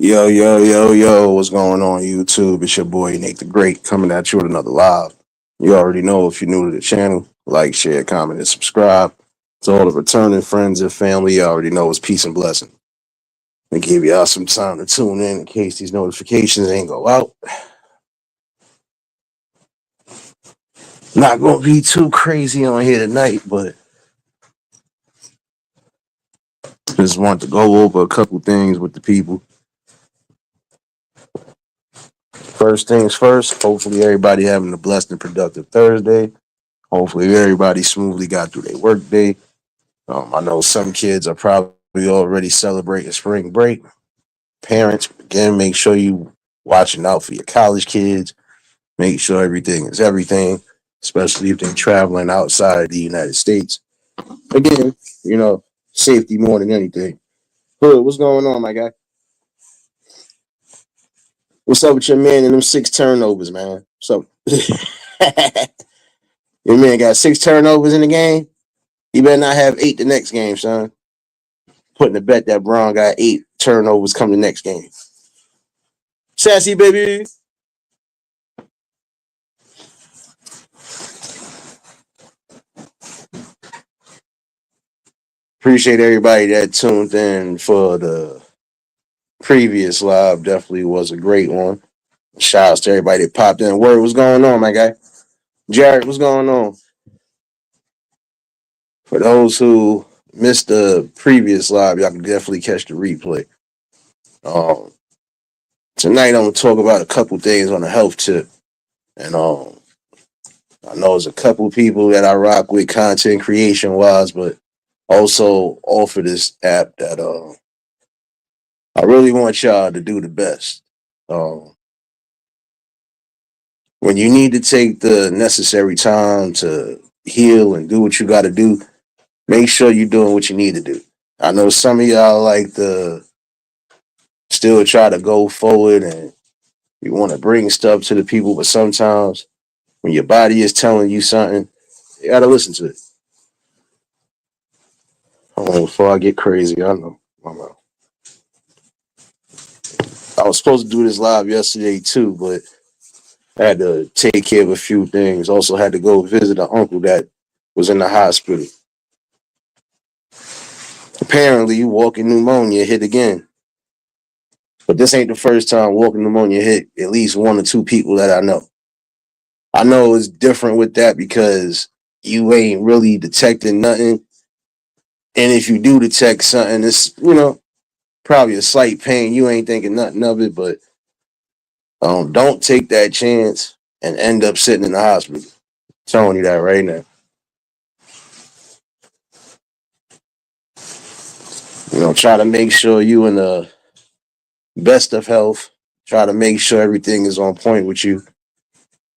Yo, yo, yo, yo, what's going on YouTube? It's your boy Nate the Great coming at you with another live. You already know if you're new to the channel, like, share, comment, and subscribe. To all the returning friends and family, you already know it's peace and blessing. And give y'all some time to tune in case these notifications ain't go out. Not gonna be too crazy on here tonight, but just want to go over a couple things with the people. First things first, hopefully everybody having a blessed and productive Thursday. Hopefully everybody smoothly got through their work day. I know some kids are probably already celebrating spring break. Parents, again, make sure you watching out for your college kids. Make sure everything is everything, especially if they're traveling outside the United States. Again, safety more than anything. Hood, what's going on, my guy? What's up with your man and them 6 turnovers, man? So your man got 6 turnovers in the game. You better not have 8 the next game, son. Putting a bet that Brown got 8 turnovers come the next game. Sassy, baby. Appreciate everybody that tuned in for the previous live. Definitely was a great one. Shout outs to everybody that popped in. Word, what's going on, my guy? Jared, what's going on? For those who missed the previous live, y'all can definitely catch the replay. Tonight I'm gonna talk about a couple things on the health tip. And I know there's a couple people that I rock with content creation wise, but also offer this app that I really want y'all to do the best. Um, when you need to take the necessary time to heal and do what you got to do, make sure you're doing what you need to do. I know some of y'all like to still try to go forward and you want to bring stuff to the people, but sometimes when your body is telling you something, you got to listen to it. Hold on, before I get crazy, I know. I was supposed to do this live yesterday too, but I had to take care of a few things. Also had to go visit an uncle that was in the hospital. Apparently, walking pneumonia hit again. But this ain't the first time walking pneumonia hit at least 1 or 2 people that I know. I know it's different with that because you ain't really detecting nothing. And if you do detect something, it's, probably a slight pain. You ain't thinking nothing of it, but don't take that chance and end up sitting in the hospital. I'm telling you that right now. Try to make sure you in the best of health. Try to make sure everything is on point with you.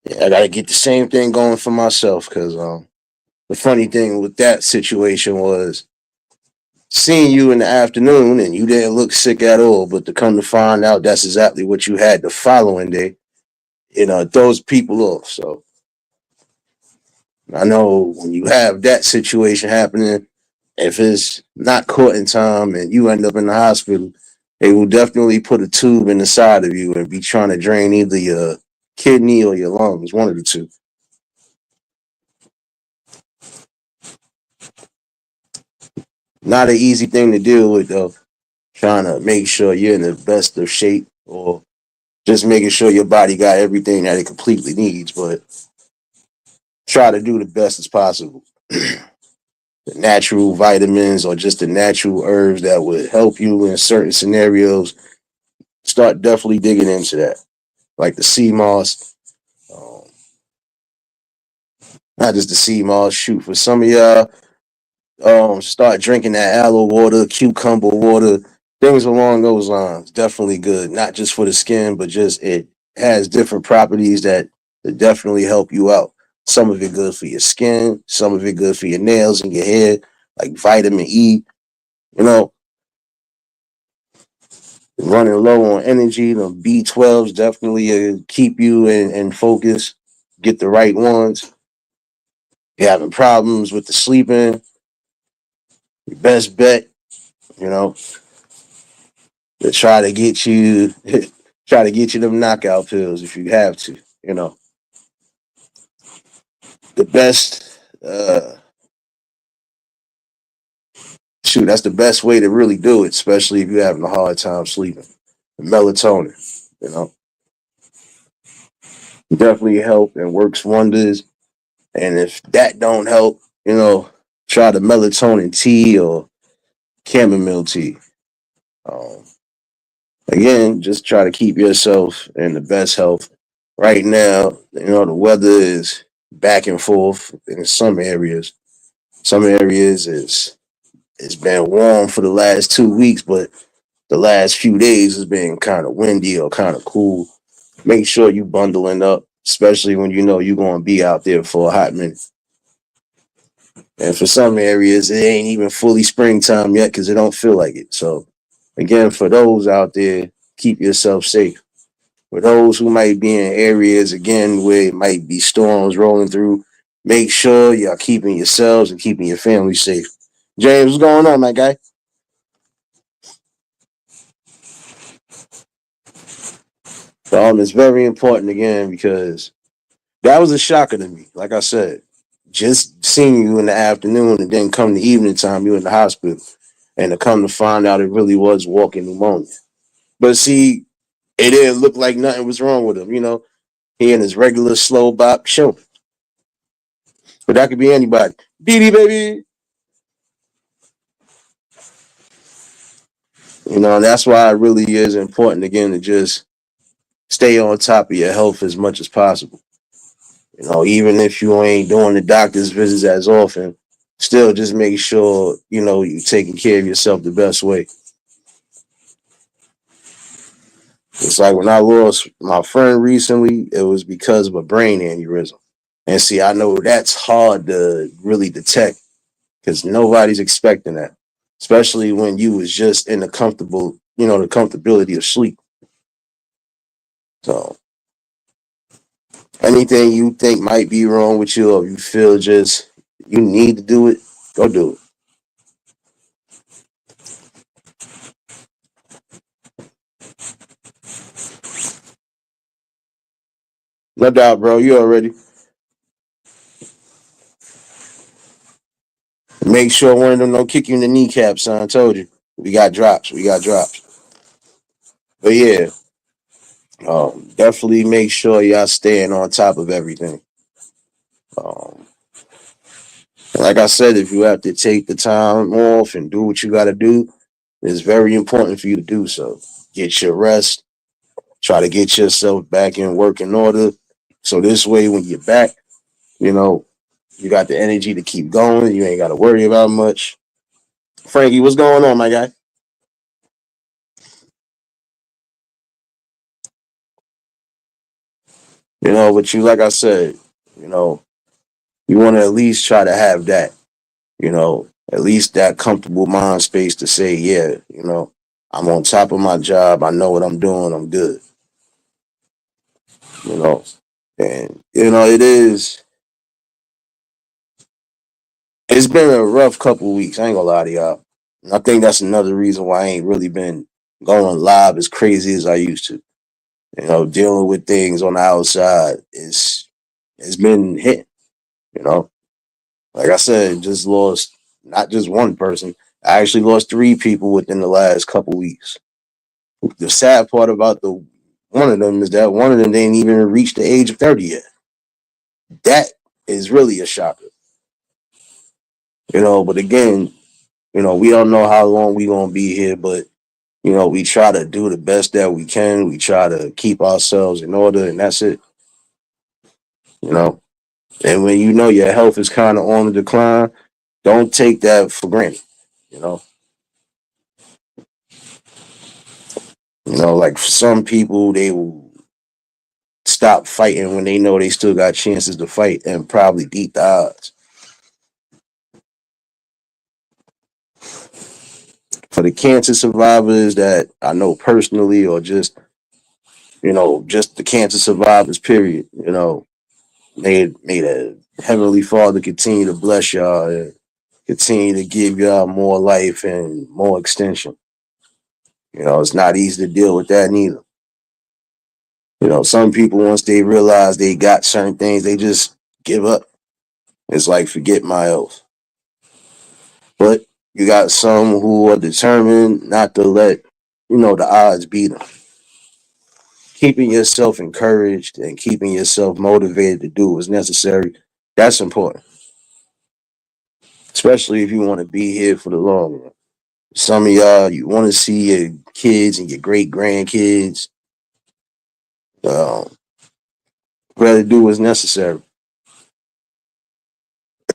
Yeah, I gotta get the same thing going for myself because the funny thing with that situation was seeing you in the afternoon and you didn't look sick at all, but to come to find out that's exactly what you had the following day, it throws people off. So I know when you have that situation happening, if it's not caught in time and you end up in the hospital, they will definitely put a tube in the side of you and be trying to drain either your kidney or your lungs, one of the two. Not an easy thing to deal with though. Trying to make sure you're in the best of shape or just making sure your body got everything that it completely needs, but try to do the best as possible. The natural vitamins or just the natural herbs that would help you in certain scenarios, start definitely digging into that. Like the sea moss, um, not just the sea moss, shoot, for some of y'all, start drinking that aloe water, cucumber water, things along those lines. Definitely good, not just for the skin, but just it has different properties that definitely help you out. Some of it good for your skin, some of it good for your nails and your hair, like vitamin E. You know, running low on energy, the B12s definitely keep you in focus. Get the right ones. You're having problems with the sleeping, your best bet, you know, try to get you try to get you them knockout pills if you have to. You know, the best shoot, that's the best way to really do it, especially if you're having a hard time sleeping. Melatonin, you know, definitely help and works wonders. And if that don't help, try the melatonin tea or chamomile tea. Um, Again, just try to keep yourself in the best health. Right now, the weather is back and forth in some areas. Some areas is it's been warm for the last 2 weeks, but the last few days has been kind of windy or kind of cool. Make sure you bundling up, especially when you know you're going to be out there for a hot minute. And for some areas, it ain't even fully springtime yet because it don't feel like it. So, again, for those out there, keep yourself safe. For those who might be in areas, again, where it might be storms rolling through, make sure y'all keeping yourselves and keeping your family safe. James, what's going on, my guy? It's very important, again, because that was a shocker to me. Like I said, just seeing you in the afternoon and then come the evening time, you in the hospital. And to come to find out it really was walking pneumonia. But see, it didn't look like nothing was wrong with him. He in his regular slow bop show. But that could be anybody. BD baby. And that's why it really is important again to just stay on top of your health as much as possible. Even if you ain't doing the doctor's visits as often, still just make sure, you're taking care of yourself the best way. It's like when I lost my friend recently, it was because of a brain aneurysm. And see, I know that's hard to really detect because nobody's expecting that, especially when you was just in the comfortability of sleep. So anything you think might be wrong with you or you feel just you need to do it, go do it. No doubt, bro. You already make sure one of them don't kick you in the kneecap, son. I told you. We got drops. We got drops. But yeah, definitely make sure y'all staying on top of everything. Um, like I said, if you have to take the time off and do what you got to do, it's very important for you to do so. Get your rest. Try to get yourself back in working order. So this way, when you're back, you know, you got the energy to keep going. You ain't got to worry about much. Frankie, what's going on, my guy? But like I said, you know, you want to at least try to have that, at least that comfortable mind space to say, yeah, I'm on top of my job. I know what I'm doing. I'm good, you know. And, it's been a rough couple weeks. I ain't gonna lie to y'all. And I think that's another reason why I ain't really been going live as crazy as I used to. Dealing with things on the outside it's been hit, you know. Like I said, just lost not just one person. I actually lost three people within the last couple weeks. The sad part about the one of them is that one of them didn't even reach the age of 30 yet. That is really a shocker. But again, we don't know how long we gonna be here, but we try to do the best that we can. We try to keep ourselves in order, and that's it. You know, and when your health is kind of on the decline, don't take that for granted. You know, like for some people, they will stop fighting when they know they still got chances to fight and probably beat the odds. For the cancer survivors that I know personally, or just the cancer survivors, period. May the Heavenly Father continue to bless y'all and continue to give y'all more life and more extension. It's not easy to deal with that neither. Some people, once they realize they got certain things, they just give up. It's like, forget my health. But you got some who are determined not to let, the odds beat them. Keeping yourself encouraged and keeping yourself motivated to do what's necessary, that's important. Especially if you want to be here for the long run. Some of y'all, you want to see your kids and your great grandkids. Um, Rather do what's necessary.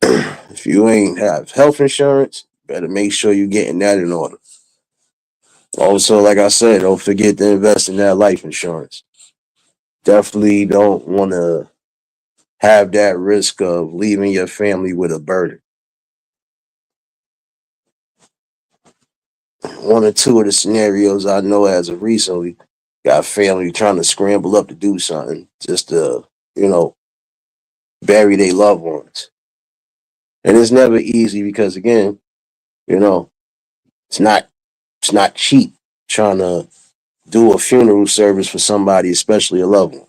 If you ain't have health insurance, better make sure you're getting that in order. Also, like I said, don't forget to invest in that life insurance. Definitely don't want to have that risk of leaving your family with a burden. One or two of the scenarios I know as of recently, got family trying to scramble up to do something just to, you know, bury their loved ones. And it's never easy because again, you know, it's not it's not cheap trying to do a funeral service for somebody, especially a loved one.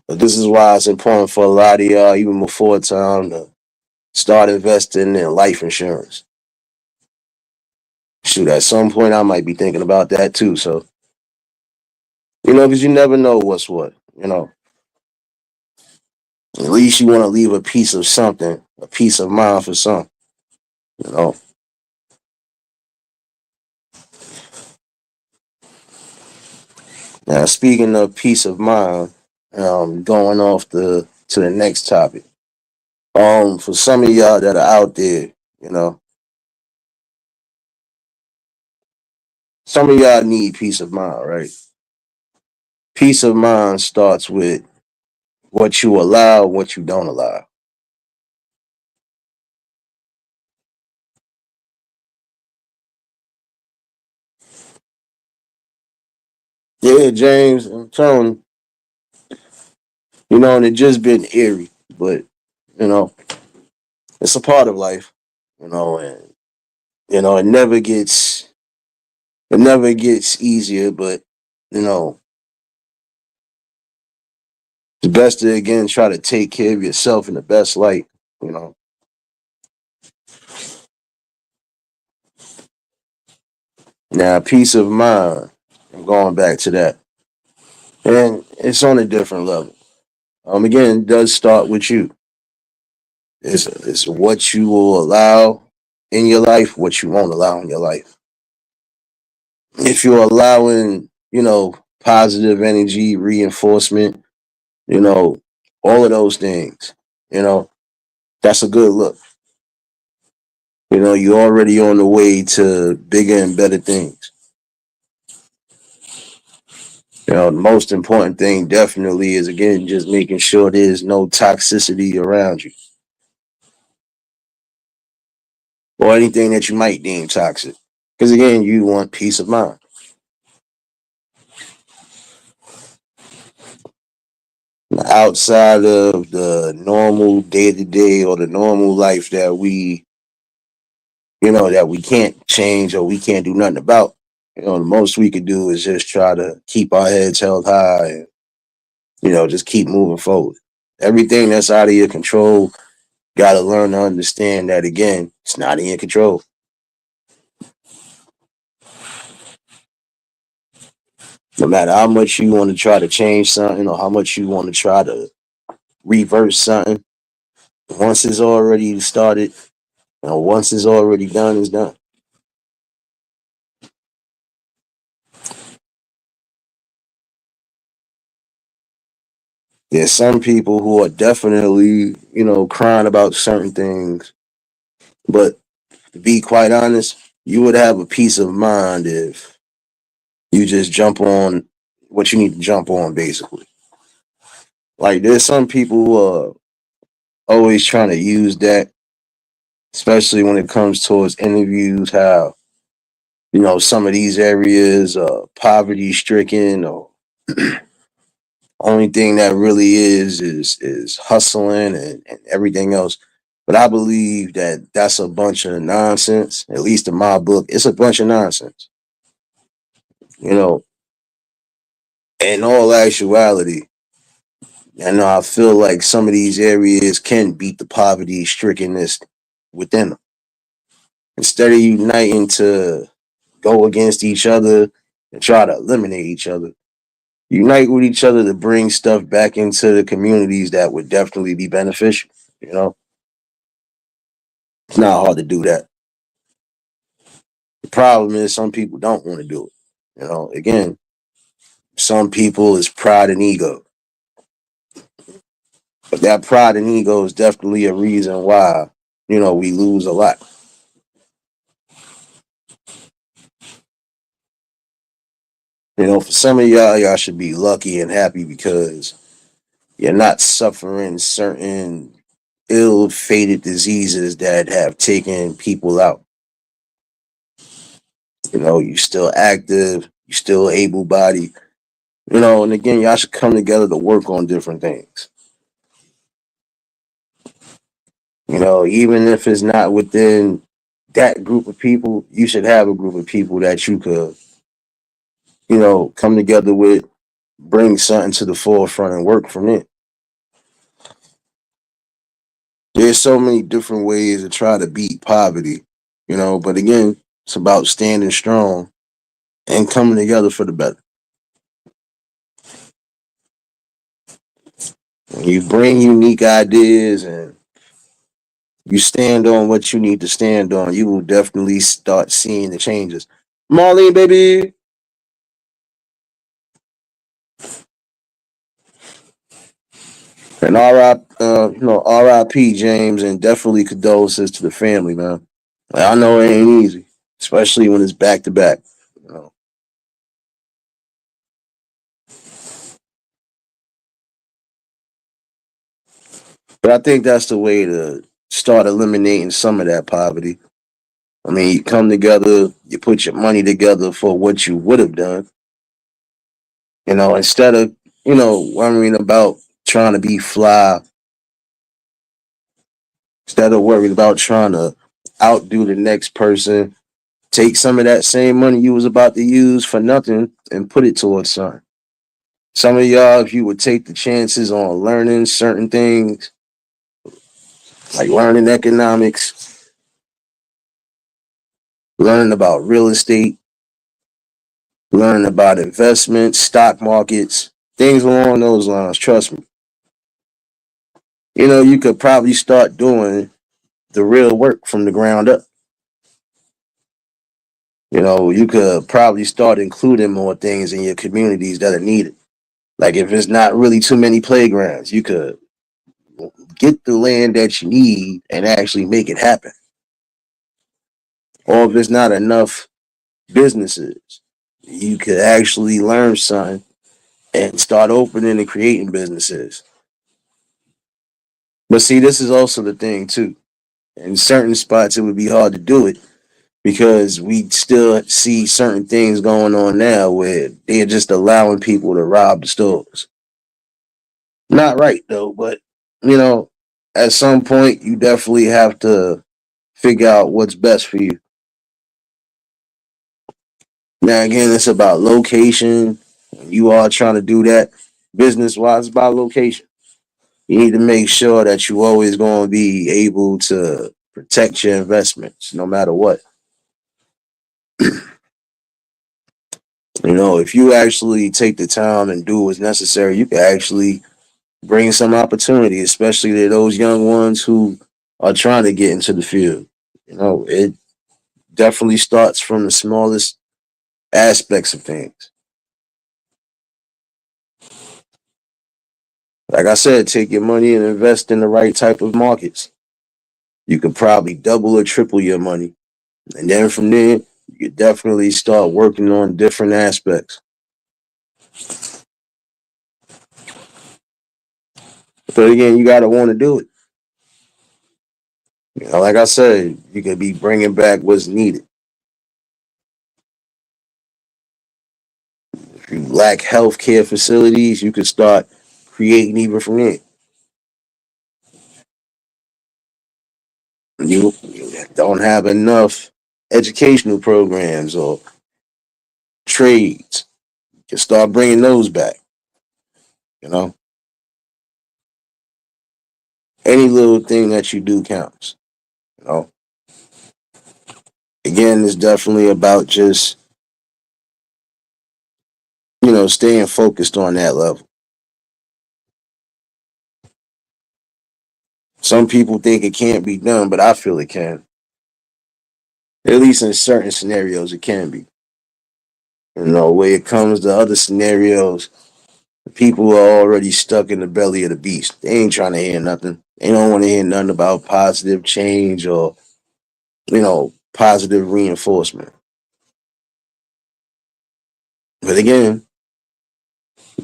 But this is why it's important for a lot of y'all, even before time, to start investing in life insurance. Shoot, at some point I might be thinking about that too. So, because you never know what's what. At least you want to leave a piece of something, a peace of mind for some, you know. Now, speaking of peace of mind, going off to the next topic. For some of y'all that are out there, you know, some of y'all need peace of mind, right? Peace of mind starts with what you allow, what you don't allow. Yeah, James, I'm telling and it just been eerie, but you know, it's a part of life, and it never gets easier, but you know, it's best to again try to take care of yourself in the best light, you know. Now, peace of mind, I'm going back to that. And it's on a different level. Again, it does start with you. It's what you will allow in your life, what you won't allow in your life. If you're allowing, positive energy, reinforcement, you know, all of those things, you know, that's a good look. You're already on the way to bigger and better things. The most important thing definitely is again just making sure there's no toxicity around you or anything that you might deem toxic. Because again, you want peace of mind. Outside of the normal day to day or the normal life that we can't change or we can't do nothing about. The most we could do is just try to keep our heads held high and, just keep moving forward. Everything that's out of your control, got to learn to understand that again, it's not in your control. No matter how much you want to try to change something or how much you want to try to reverse something, once it's already started, once it's already done, it's done. There's some people who are definitely, crying about certain things, but to be quite honest, you would have a peace of mind if you just jump on what you need to jump on, basically. Like, there's some people who are always trying to use that, especially when it comes towards interviews, how, some of these areas are poverty stricken or only thing that really is hustling and everything else. But I believe that that's a bunch of nonsense. At least in my book, it's a bunch of nonsense. You know, in all actuality, I know I feel like some of these areas can beat the poverty strickenness within them. Instead of uniting to go against each other and try to eliminate each other, unite with each other to bring stuff back into the communities that would definitely be beneficial. You know, it's not hard to do that. The problem is some people don't want to do it. You know, again, some people is pride and ego, but that pride and ego is definitely a reason why we lose a lot. For some of y'all should be lucky and happy because you're not suffering certain ill-fated diseases that have taken people out. You still active, you still able-bodied. And again, y'all should come together to work on different things. Even if it's not within that group of people, you should have a group of people that you could, come together with, bring something to the forefront and work from it. There's so many different ways to try to beat poverty, but again, it's about standing strong and coming together for the better. When you bring unique ideas and you stand on what you need to stand on, you will definitely start seeing the changes. Marlene, baby. And RIP James, and definitely condolences to the family, man. Like, I know it ain't easy, especially when it's back to back. You know. But I think that's the way to start eliminating some of that poverty. I mean, you come together, you put your money together for what you would have done, instead of, worrying about trying to be fly, instead of worrying about trying to outdo the next person. Take some of that same money you was about to use for nothing and put it towards something. Some of y'all, if you would take the chances on learning certain things, like learning economics, learning about real estate, learning about investments, stock markets, things along those lines, trust me. You could probably start doing the real work from the ground up. You could probably start including more things in your communities that are needed. Like if it's not really too many playgrounds, you could get the land that you need and actually make it happen. Or if it's not enough businesses, you could actually learn something and start opening and creating businesses. But see, this is also the thing too. In certain spots, it would be hard to do it because we still see certain things going on now where they're just allowing people to rob the stores. Not right though, but you know, at some point you definitely have to figure out what's best for you. Now again, it's about location. You are trying to do that business wise, it's about location. You need to make sure that you always going to be able to protect your investments no matter what. If you actually take the time and do what's necessary, you can actually bring some opportunity, especially to those young ones who are trying to get into the field. It definitely starts from the smallest aspects of things. Like I said, take your money and invest in the right type of markets. You could probably double or triple your money. And then from there, you could definitely start working on different aspects. But again, you got to want to do it. Like I said, you could be bringing back what's needed. If you lack healthcare facilities, you could start creating even from there. You don't have enough educational programs or trades. You can start bringing those back. You know, any little thing that you do counts. You know, again, it's definitely about just staying focused on that level. Some people think it can't be done, but I feel it can. At least in certain scenarios, it can be. When it comes to other scenarios, people are already stuck in the belly of the beast. They ain't trying to hear nothing. They don't want to hear nothing about positive change or, positive reinforcement. But again,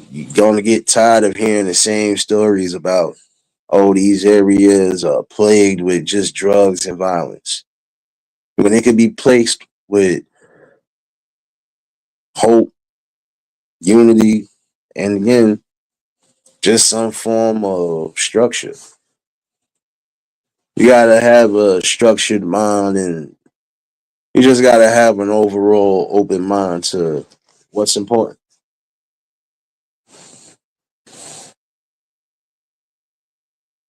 you're going to get tired of hearing the same stories about, oh, these areas are plagued with just drugs and violence. When it could be placed with hope, unity, and again, just some form of structure. You got to have a structured mind, and you just got to have an overall open mind to what's important.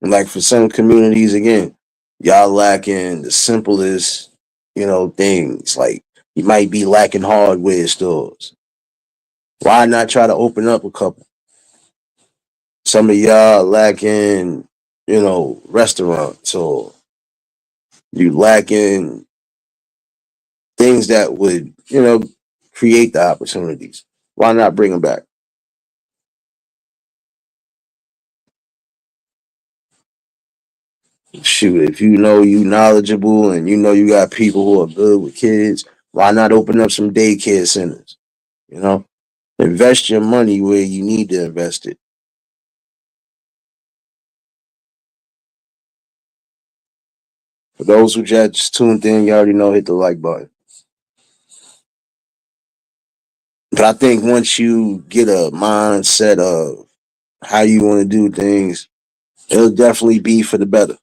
And like for some communities, again, y'all lacking the simplest, things. Like you might be lacking hardware stores. Why not try to open up a couple? Some of y'all lacking, restaurants, or you lacking things that would, create the opportunities. Why not bring them back? Shoot, if you know you knowledgeable and you know you got people who are good with kids, why not open up some daycare centers? You know, invest your money where you need to invest it. For those who just tuned in, you already know, hit the like button. But I think once you get a mindset of how you want to do things, it'll definitely be for the better.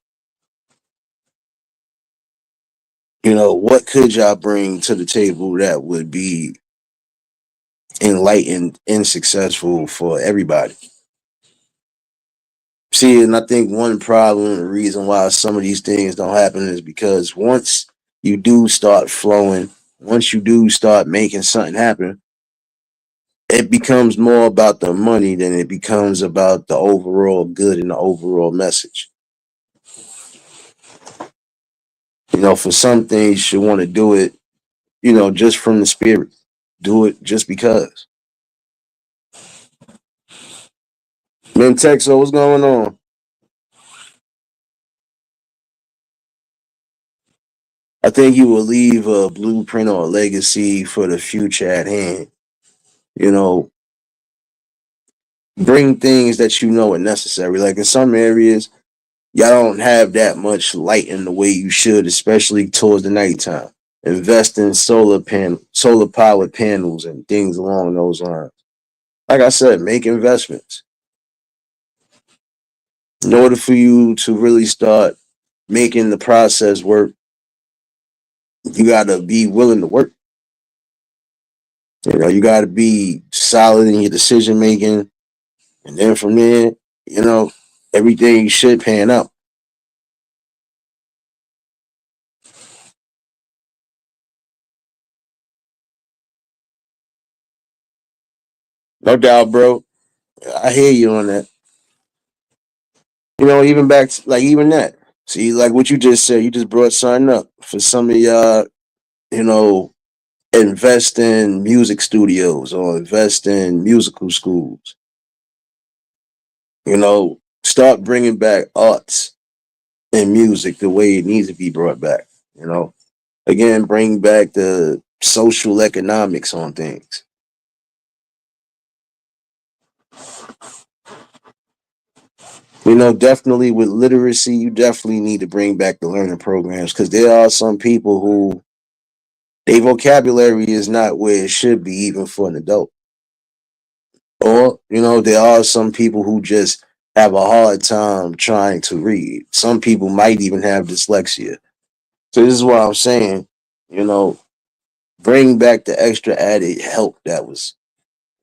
What could y'all bring to the table that would be enlightened and successful for everybody? See, and I think one problem, the reason why some of these things don't happen is because once you do start flowing, once you do start making something happen, it becomes more about the money than it becomes about the overall good and the overall message. For some things, you want to do it, just from the spirit. Do it just because. Man, Texo, what's going on? I think you will leave a blueprint or a legacy for the future at hand. You know, bring things that you know are necessary. Like in some areas, y'all don't have that much light in the way you should, especially towards the nighttime. Invest in solar powered panels and things along those lines. Like I said, make investments. In order for you to really start making the process work, you gotta be willing to work. You gotta be solid in your decision making, and then from there, you know, everything should pan out. No doubt, bro. I hear you on that. Even back to, like even that. See, like what you just said, you just brought something up for some of y'all. You know, invest in music studios or invest in musical schools. Start bringing back arts and music the way it needs to be brought back. You know, again, bring back the social economics on things. Definitely with literacy, you definitely need to bring back the learning programs because there are some people who their vocabulary is not where it should be, even for an adult. Or, there are some people who just have a hard time trying to read. Some people might even have dyslexia. So this is what I'm saying. You know, bring back the extra added help that was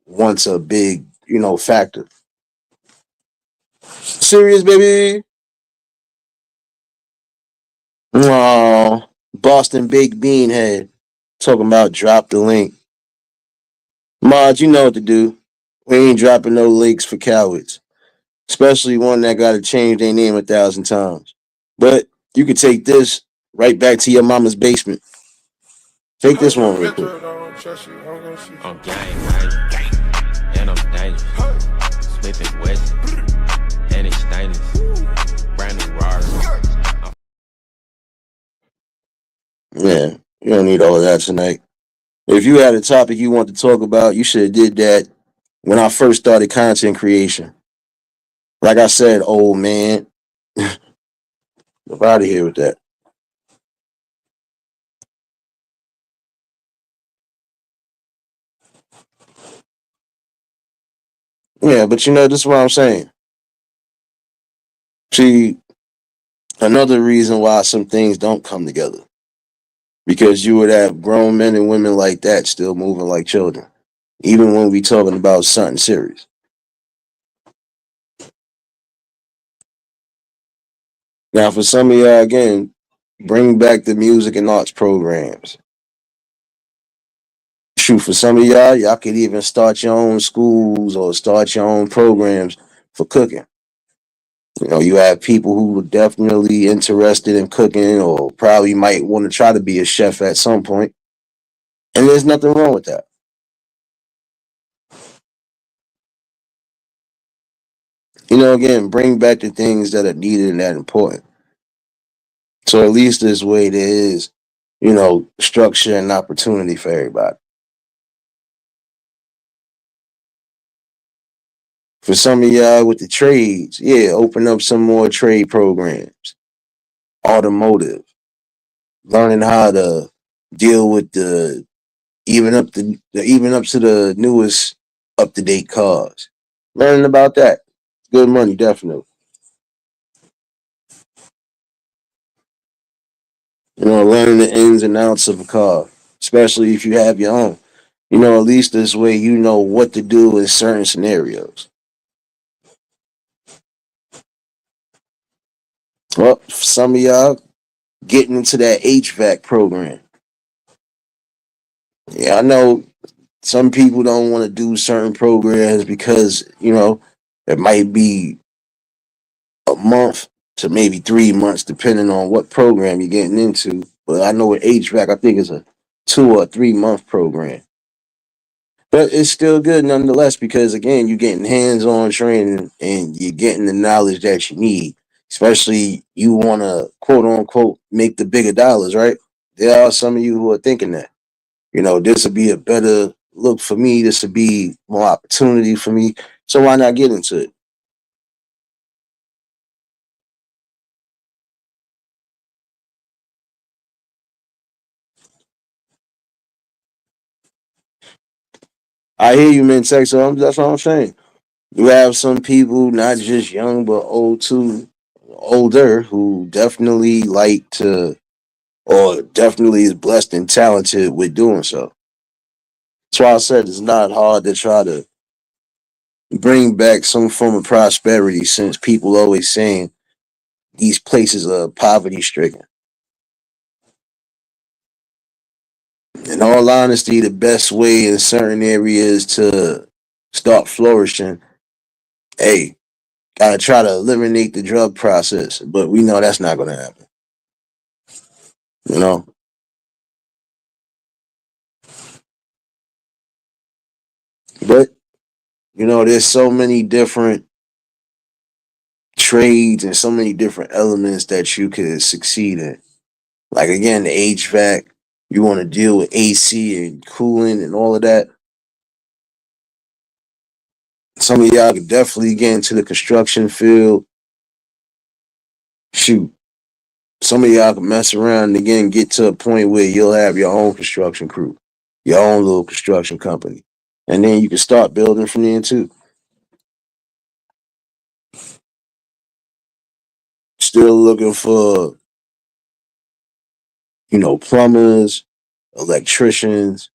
once a big, factor. Serious, baby. Oh, Boston Baked Bean Head. Talking about drop the link. Mod, you know what to do. We ain't dropping no links for cowards. Especially one that gotta change their name 1,000 times. But you could take this right back to your mama's basement. Take this one real quick. I'm gang, and I'm dangerous. Smith and Wesson, and it's stainless. Brand new Rari. Yeah, you don't need all of that tonight. If you had a topic you want to talk about, you should have did that when I first started content creation. Like I said, old man, get out of here with that. Yeah, but this is what I'm saying. See, another reason why some things don't come together. Because you would have grown men and women like that still moving like children. Even when we talking about something serious. Now for some of y'all again, bring back the music and arts programs. Shoot, for some of y'all could even start your own schools or start your own programs for cooking. You have people who are definitely interested in cooking or probably might want to try to be a chef at some point. And there's nothing wrong with that. Again, bring back the things that are needed and that important. So at least this way there is, structure and opportunity for everybody. For some of y'all with the trades, yeah, open up some more trade programs. Automotive, learning how to deal with the even up to the newest up to date cars. Learning about that, good money, definitely. Learning the ins and outs of a car, especially if you have your own. At least this way you know what to do in certain scenarios. Well, some of y'all getting into that HVAC program. Yeah, I know some people don't want to do certain programs because, it might be a month to maybe 3 months, depending on what program you're getting into. But I know with HVAC, I think it's a 2 or 3 month program. But it's still good nonetheless because, again, you're getting hands on training and you're getting the knowledge that you need. Especially you want to quote unquote make the bigger dollars, right? There are some of you who are thinking that. This would be a better look for me. This would be more opportunity for me. So why not get into it? I hear you, man. Tech, so that's what I'm saying. You have some people, not just young but old too, older, who definitely like to, or definitely is blessed and talented with doing so. That's why I said it's not hard to try to bring back some form of prosperity, since people always saying these places are poverty stricken. In all honesty, the best way in certain areas to start flourishing, hey, gotta try to eliminate the drug process, but we know that's not gonna happen. You know, but there's so many different trades and so many different elements that you could succeed in. Like again, the HVAC, you want to deal with AC and cooling and all of that. Some of y'all could definitely get into the construction field. Shoot, some of y'all can mess around and again get to a point where you'll have your own construction crew, your own little construction company. And then you can start building from there too. Still looking for, plumbers, electricians.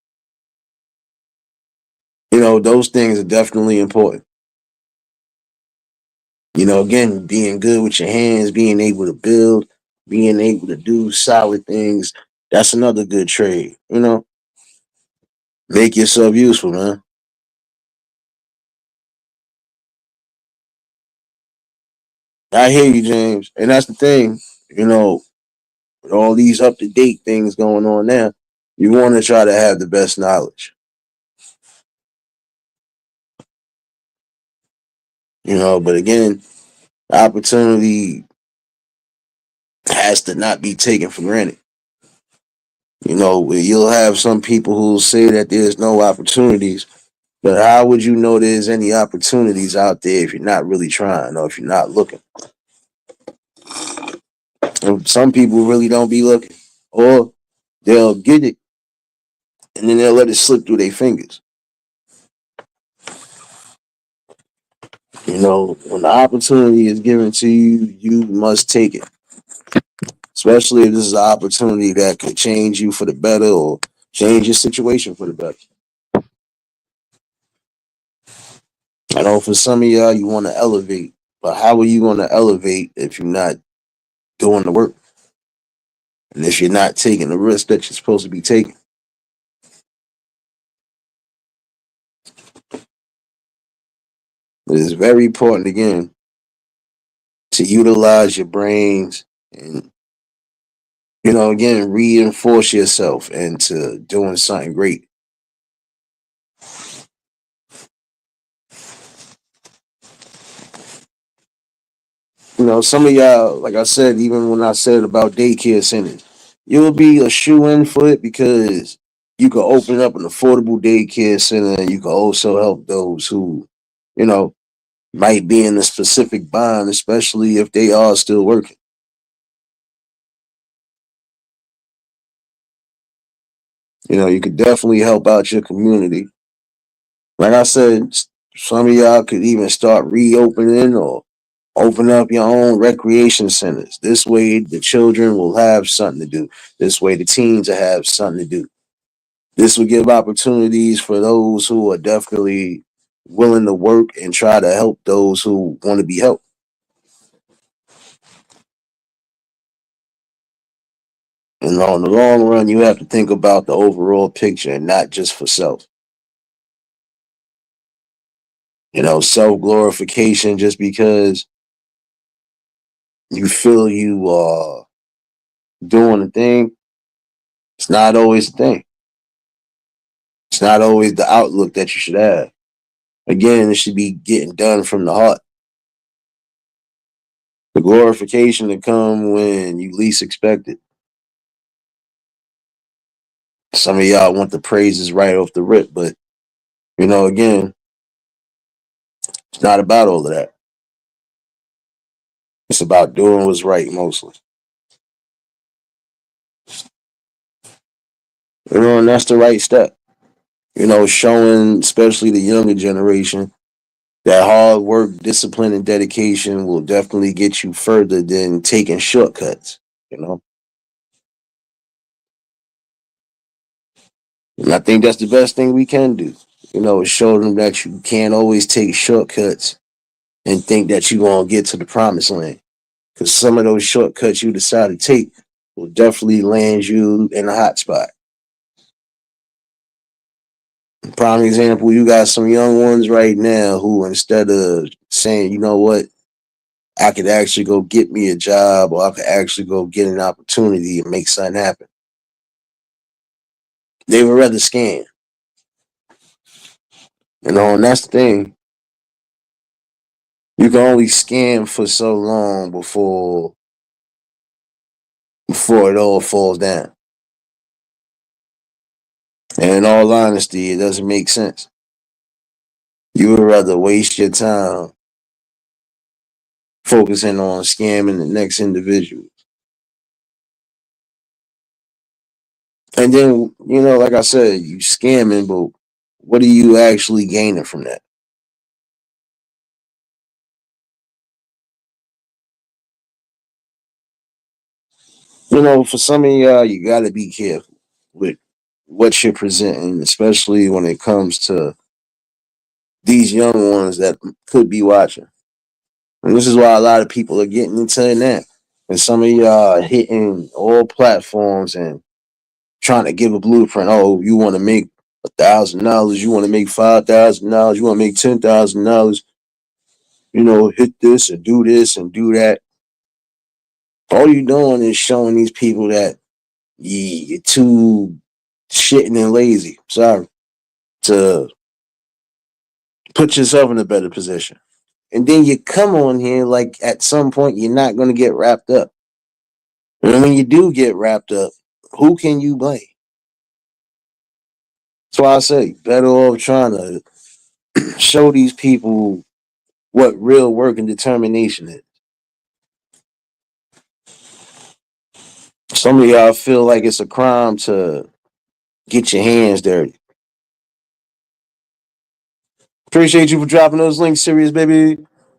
Those things are definitely important. Again, being good with your hands, being able to build, being able to do solid things, that's another good trade. Make yourself useful, man. I hear you, James. And that's the thing, with all these up to date things going on now, you want to try to have the best knowledge. But again, opportunity has to not be taken for granted. You'll have some people who will say that there's no opportunities, but how would you know there's any opportunities out there if you're not really trying or if you're not looking? And some people really don't be looking, or they'll get it and then they'll let it slip through their fingers. When the opportunity is given to you, you must take it. Especially if this is an opportunity that could change you for the better or change your situation for the better. I know for some of y'all, you want to elevate, but how are you going to elevate if you're not doing the work? And if you're not taking the risk that you're supposed to be taking? It is very important, again, to utilize your brains and, again, reinforce yourself into doing something great. Some of y'all, like I said, even when I said about daycare centers, you'll be a shoe in for it because you could open up an affordable daycare center and you can also help those who, you know, might be in a specific bond, especially if they are still working. You could definitely help out your community. Like I said, some of y'all could even start reopening or open up your own recreation centers. This way, the children will have something to do. This way, the teens will have something to do. This will give opportunities for those who are definitely willing to work and try to help those who want to be helped. And on the long run, you have to think about the overall picture and not just for self. Self glorification just because you feel you are doing a thing, it's not always the thing. It's not always the outlook that you should have. Again, it should be getting done from the heart. The glorification to come when you least expect it. Some of y'all want the praises right off the rip, but again, it's not about all of that. It's about doing what's right mostly. And that's the right step. Showing especially the younger generation that hard work, discipline, and dedication will definitely get you further than taking shortcuts. You know, and I think that's the best thing we can do. Is show them that you can't always take shortcuts and think that you're gonna get to the promised land. Because some of those shortcuts you decide to take will definitely land you in a hot spot. Prime example, you got some young ones right now who, instead of saying, you know what, I could actually go get me a job or I could actually go get an opportunity and make something happen, they would rather scam. And that's the thing. You can only scam for so long before it all falls down. And in all honesty, it doesn't make sense. You would rather waste your time focusing on scamming the next individual. And then, like I said, you scamming, but what are you actually gaining from that? For some of y'all, you got to be careful with. what you're presenting, especially when it comes to these young ones that could be watching. And this is why a lot of people are getting into it now. And some of y'all are hitting all platforms and trying to give a blueprint. Oh, you want to make $1,000, you want to make $5,000, you want to make $10,000, hit this and do this and do that. All you're doing is showing these people that you're too shitting and lazy. Sorry. To put yourself in a better position. And then you come on here like at some point you're not going to get wrapped up. And when you do get wrapped up, who can you blame? That's why I say better off trying to show these people what real work and determination is. Some of y'all feel like it's a crime to get your hands dirty. Appreciate you for dropping those links, serious baby.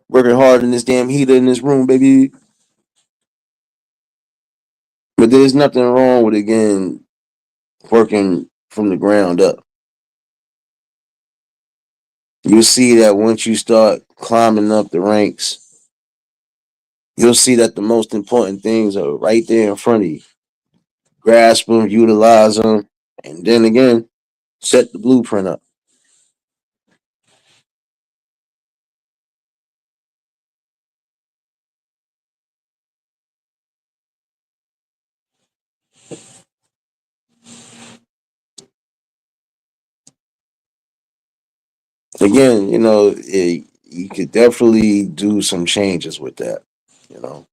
Working hard in this damn heater in this room, baby. But there's nothing wrong with, again, working from the ground up. You'll see that once you start climbing up the ranks, you'll see that the most important things are right there in front of you. Grasp them, utilize them, and then again, set the blueprint up. Again, you could definitely do some changes with that. You know,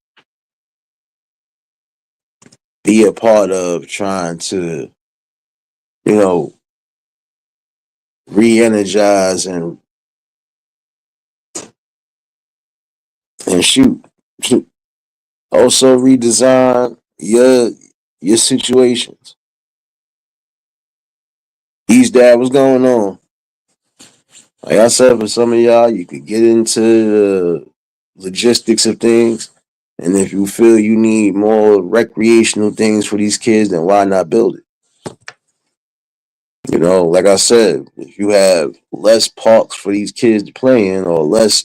be a part of trying to, you know, re-energize and shoot. Also redesign your situations. Ease that, what's going on? Like I said, for some of y'all, you could get into the logistics of things. And if you feel you need more recreational things for these kids, then why not build it? Like I said, if you have less parks for these kids to play in or less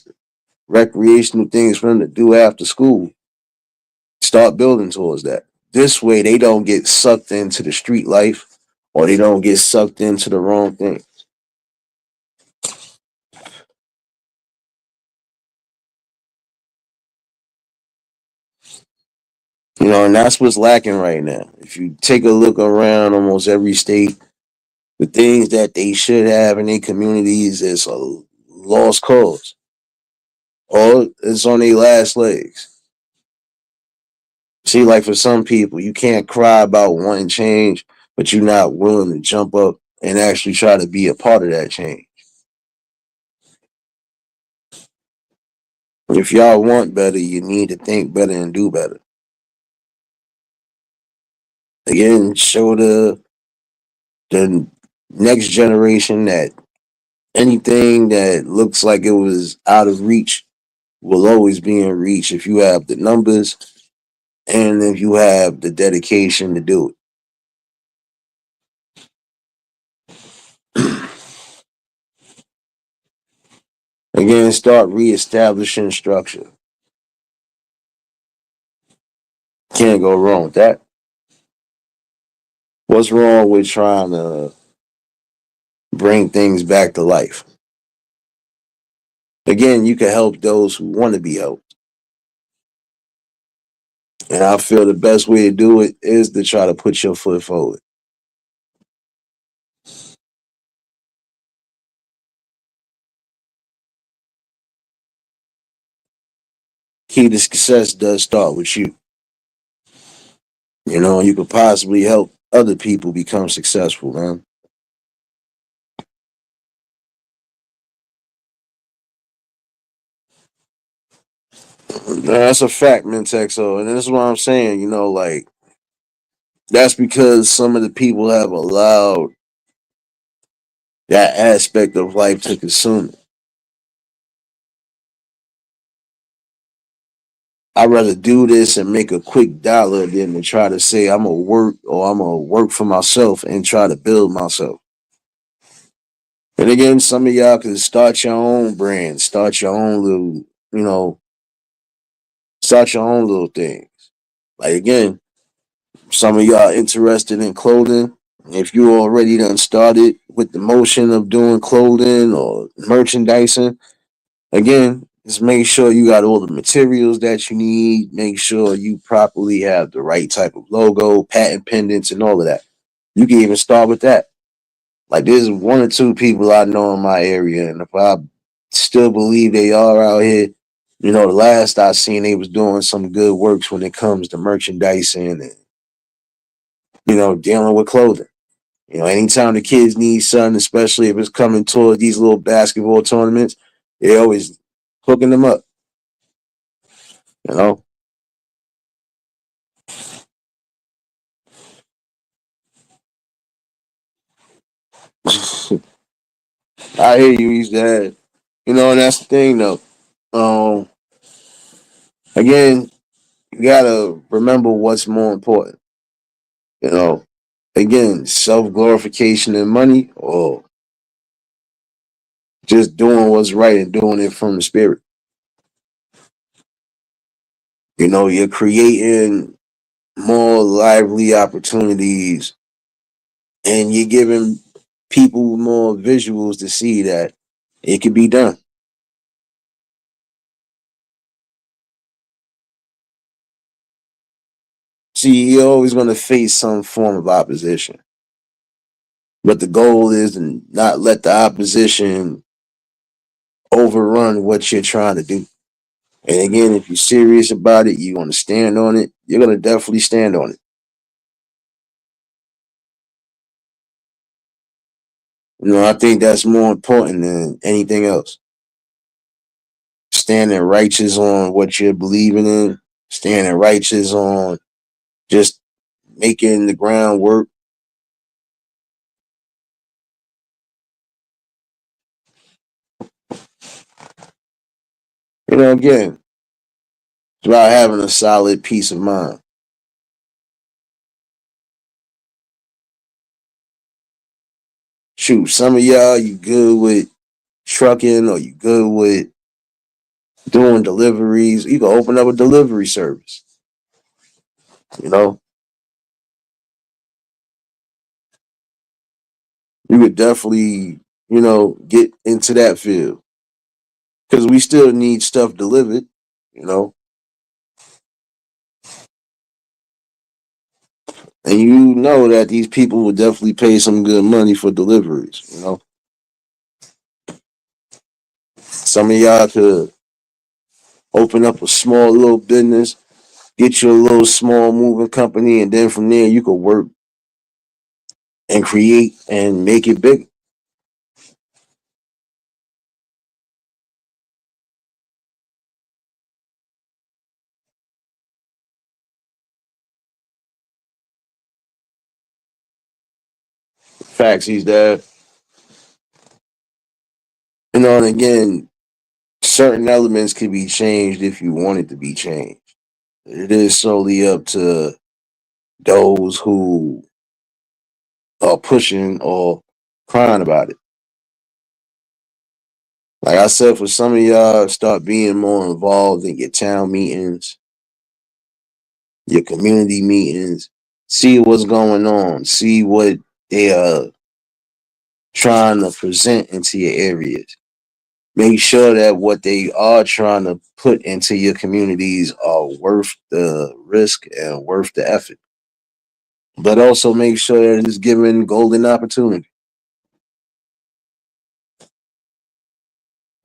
recreational things for them to do after school, start building towards that. This way, they don't get sucked into the street life or they don't get sucked into the wrong thing. And that's what's lacking right now. If you take a look around almost every state, the things that they should have in their communities is a lost cause. Or it's on their last legs. See, like for some people, you can't cry about wanting change, but you're not willing to jump up and actually try to be a part of that change. If y'all want better, you need to think better and do better. Again, show the next generation that anything that looks like it was out of reach will always be in reach if you have the numbers and if you have the dedication to do it. Again, start reestablishing structure. Can't go wrong with that. What's wrong with trying to bring things back to life? Again, you can help those who want to be helped. And I feel the best way to do it is to try to put your foot forward. Key to success does start with you. You could possibly help other people become successful, man. That's a fact, Mintexo. And this is what I'm saying, like that's because some of the people have allowed that aspect of life to consume it. I'd rather do this and make a quick dollar than to try to say I'm gonna work or I'm gonna work for myself and try to build myself. And again, some of y'all can start your own brand, start your own little, you know, start your own little things. Like again, some of y'all interested in clothing. If you already done started with the motion of doing clothing or merchandising, again, just make sure you got all the materials that you need. Make sure you properly have the right type of logo, patent pendants, and all of that. You can even start with that. Like there's one or two people I know in my area, and if I still believe they are out here, the last I seen they was doing some good works when it comes to merchandising and dealing with clothing. Anytime the kids need something, especially if it's coming toward these little basketball tournaments, they always hooking them up. You know, I hear you. He's dad. And that's the thing though. Um, Again, you gotta remember what's more important. You know, again, self glorification and money, or just doing what's right and doing it from the spirit. You're creating more lively opportunities and you're giving people more visuals to see that it can be done. See, you're always going to face some form of opposition, but the goal is to not let the opposition overrun what you're trying to do. And again, if you're serious about it, you're going to stand on it. You're going to definitely stand on it. I think that's more important than anything else. Standing righteous on what you're believing in, standing righteous on just making the ground work. Again, it's about having a solid peace of mind. Shoot, some of y'all, you good with trucking or you good with doing deliveries. You can open up a delivery service. You know, you could definitely, get into that field because we still need stuff delivered. You know, and you know that these people will definitely pay some good money for deliveries. Some of y'all could open up a small little business, get you a little small moving company, and then from there you could work and create and make it big. Facts, he's there. And again, certain elements can be changed if you want it to be changed. It is solely up to those who are pushing or crying about it. Like I said, for some of y'all, start being more involved in your town meetings, your community meetings. See what's going on. See what they are trying to present into your areas. Make sure that what they are trying to put into your communities are worth the risk and worth the effort. But also make sure that it's given golden opportunity.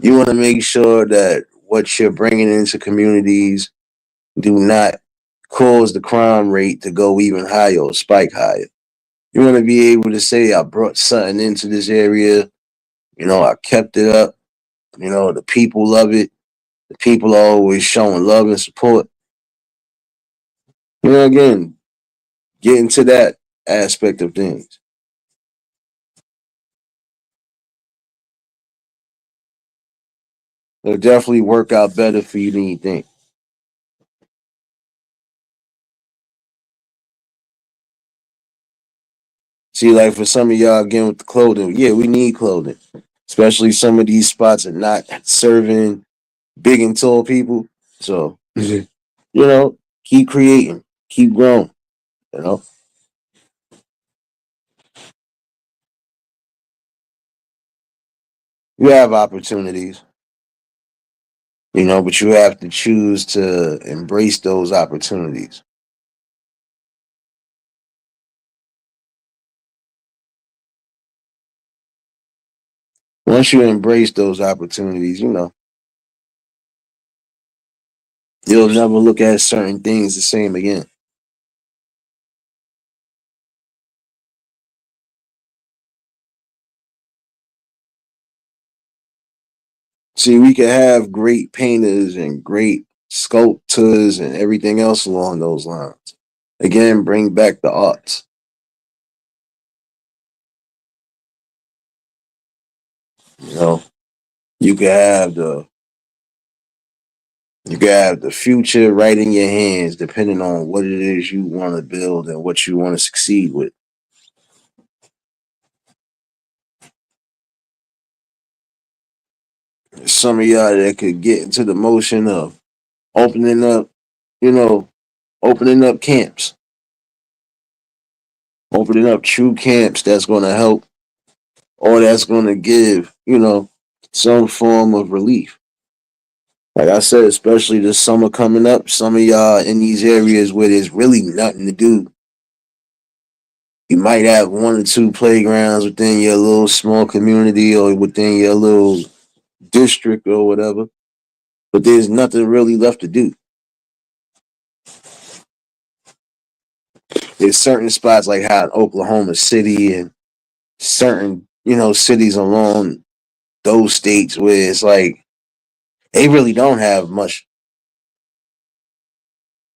You want to make sure that what you're bringing into communities do not cause the crime rate to go even higher or spike higher. You want to be able to say, I brought something into this area, I kept it up, the people love it. The people are always showing love and support. Again, get into that aspect of things. It'll definitely work out better for you than you think. See, like for some of y'all again with the clothing, yeah, we need clothing. Especially some of these spots are not serving big and tall people. So, keep creating, keep growing, you know. You have opportunities, but you have to choose to embrace those opportunities. Once you embrace those opportunities, you'll never look at certain things the same again. See, we could have great painters and great sculptors and everything else along those lines. Again, bring back the arts. You know, you could have the you could have the future right in your hands, depending on what it is you want to build and what you want to succeed with. Some of y'all that could get into the motion of opening up, you know, opening up camps, opening up true camps that's going to help or that's going to give, some form of relief. Like I said, especially this summer coming up, some of y'all in these areas where there's really nothing to do. You might have one or two playgrounds within your little small community or within your little district or whatever, but there's nothing really left to do. There's certain spots like how in Oklahoma City and certain, cities along those states where it's like they really don't have much,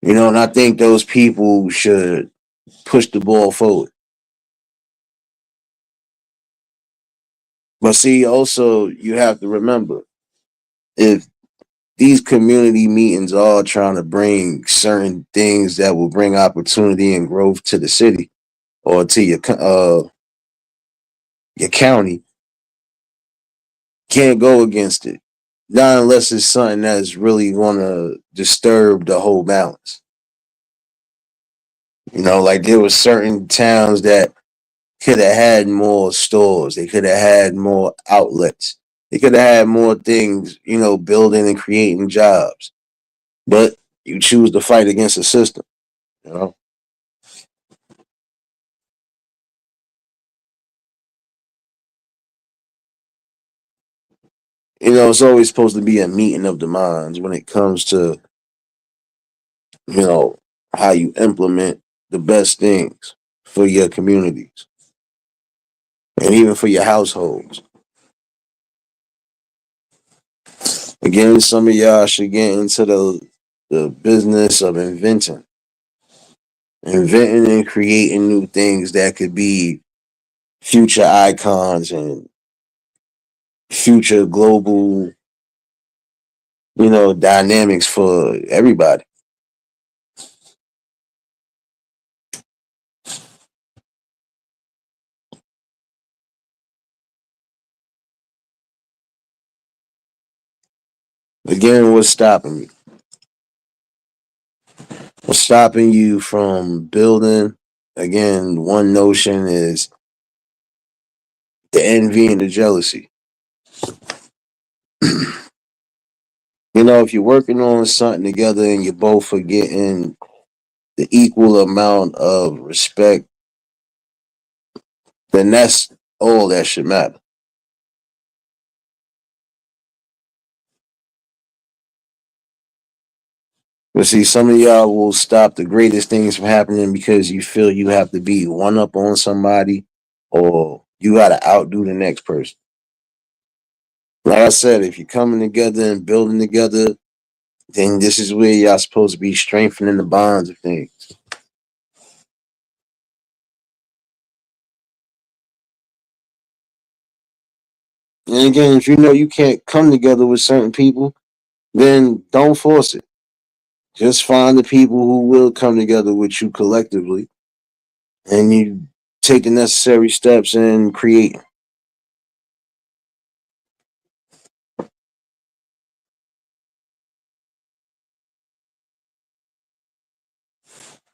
and I think those people should push the ball forward. But see, also you have to remember if these community meetings are trying to bring certain things that will bring opportunity and growth to the city or to your county, can't go against it. Not unless it's something that's really going to disturb the whole balance. Like there were certain towns that could have had more stores. They could have had more outlets. They could have had more things, building and creating jobs. But you choose to fight against the system, you know? It's always supposed to be a meeting of the minds when it comes to, you know, how you implement the best things for your communities and even for your households. Again, some of y'all should get into the business of inventing and creating new things that could be future icons and future global, dynamics for everybody. Again, what's stopping you? What's stopping you from building? Again, one notion is the envy and the jealousy. If you're working on something together and you're both are getting the equal amount of respect, then that's all that should matter. But see, some of y'all will stop the greatest things from happening because you feel you have to be one up on somebody or you got to outdo the next person. Like I said, if you're coming together and building together, then this is where y'all supposed to be strengthening the bonds of things. And again, if you know you can't come together with certain people, then don't force it. Just find the people who will come together with you collectively and you take the necessary steps and create.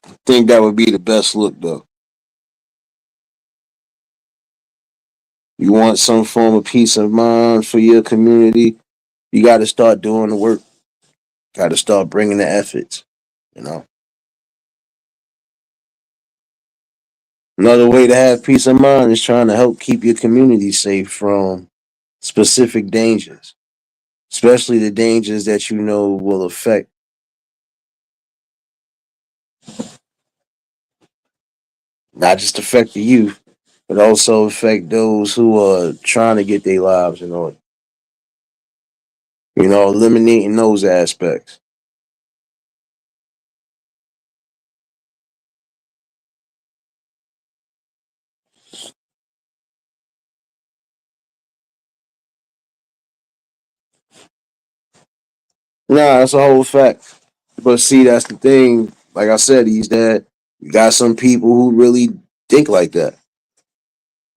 I think that would be the best look though. You want some form of peace of mind for your community, you got to start doing the work. Got to start bringing the efforts. You know, another way to have peace of mind is trying to help keep your community safe from specific dangers, especially the dangers that you know will affect not just affect the youth, but also affect those who are trying to get their lives in order. You know, eliminating those aspects. Nah, that's a whole fact. But see, that's the thing. Like I said, he's that you got some people who really think like that.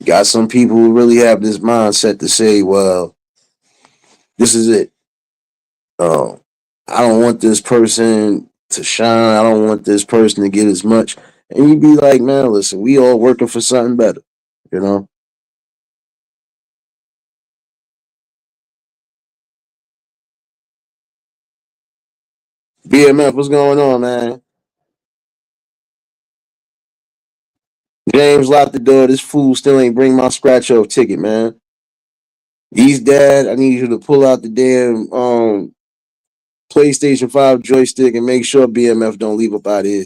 You got some people who really have this mindset to say, well, this is it. Um, I don't want this person to shine. I don't want this person to get as much. And you'd be like, man, listen, we all working for something better. You know? BMF, what's going on, man? James locked the door. This fool still ain't bring my scratch off ticket, man. He's dad. I need you to pull out the damn PlayStation 5 joystick and make sure BMF don't leave up out here.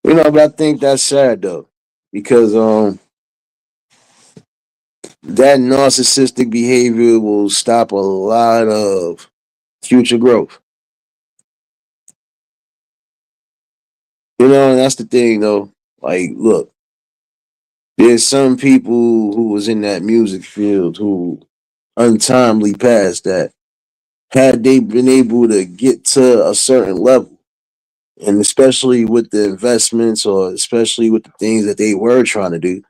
You know, but I think that's sad though. Because that narcissistic behavior will stop a lot of future growth. You know, and that's the thing though. Like, look, there's some people who was in that music field who untimely passed that had they been able to get to a certain level, and especially with the investments or especially with the things that they were trying to do,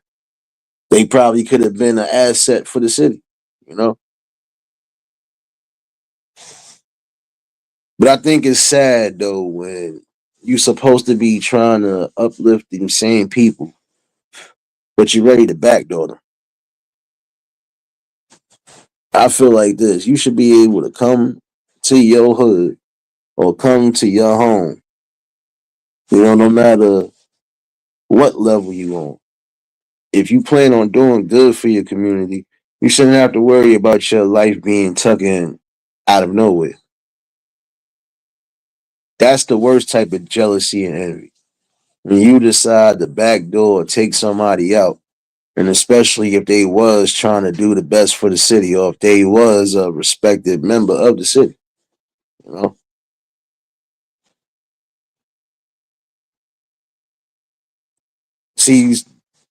they probably could have been an asset for the city, you know? But I think it's sad though when you're supposed to be trying to uplift these same people, but you're ready to backdoor them. I feel like this. You should be able to come to your hood or come to your home, you know, no matter what level you on. If you plan on doing good for your community, you shouldn't have to worry about your life being tucked in out of nowhere. That's the worst type of jealousy and envy. When you decide to backdoor take somebody out, and especially if they was trying to do the best for the city or if they was a respected member of the city, you know. See,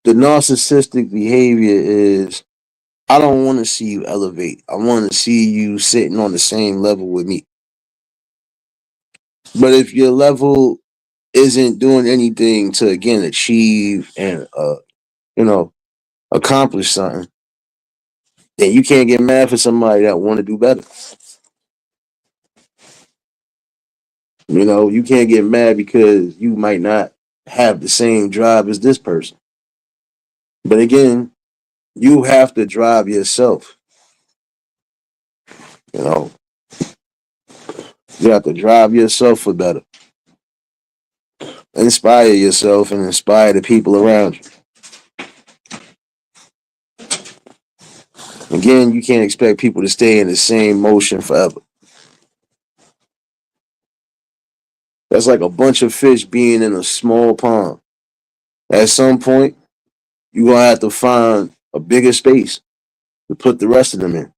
the narcissistic behavior is I don't want to see you elevate. I want to see you sitting on the same level with me. But if your level isn't doing anything to again achieve and you know accomplish something, then you can't get mad for somebody that want to do better. You know, you can't get mad because you might not have the same drive as this person. But again, you have to drive yourself. You know, you have to drive yourself for better. Inspire yourself and inspire the people around you. Again, you can't expect people to stay in the same motion forever. That's like a bunch of fish being in a small pond. At some point, you're gonna have to find a bigger space to put the rest of them in.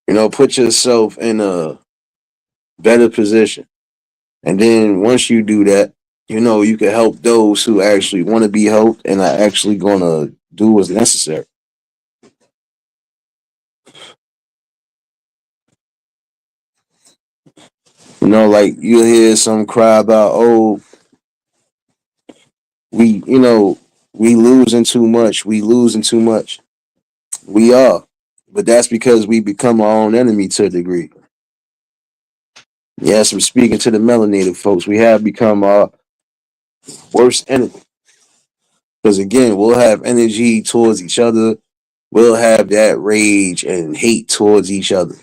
You know, put yourself in a better position. And then once you do that, you know, you can help those who actually want to be helped and are actually gonna do what's necessary. Like you'll hear some cry about, oh, we, we losing too much. We losing too much. We are. But that's because we become our own enemy to a degree. Yes, I'm speaking to the melanated folks. We have become our worst enemy. Because again, we'll have energy towards each other. We'll have that rage and hate towards each other.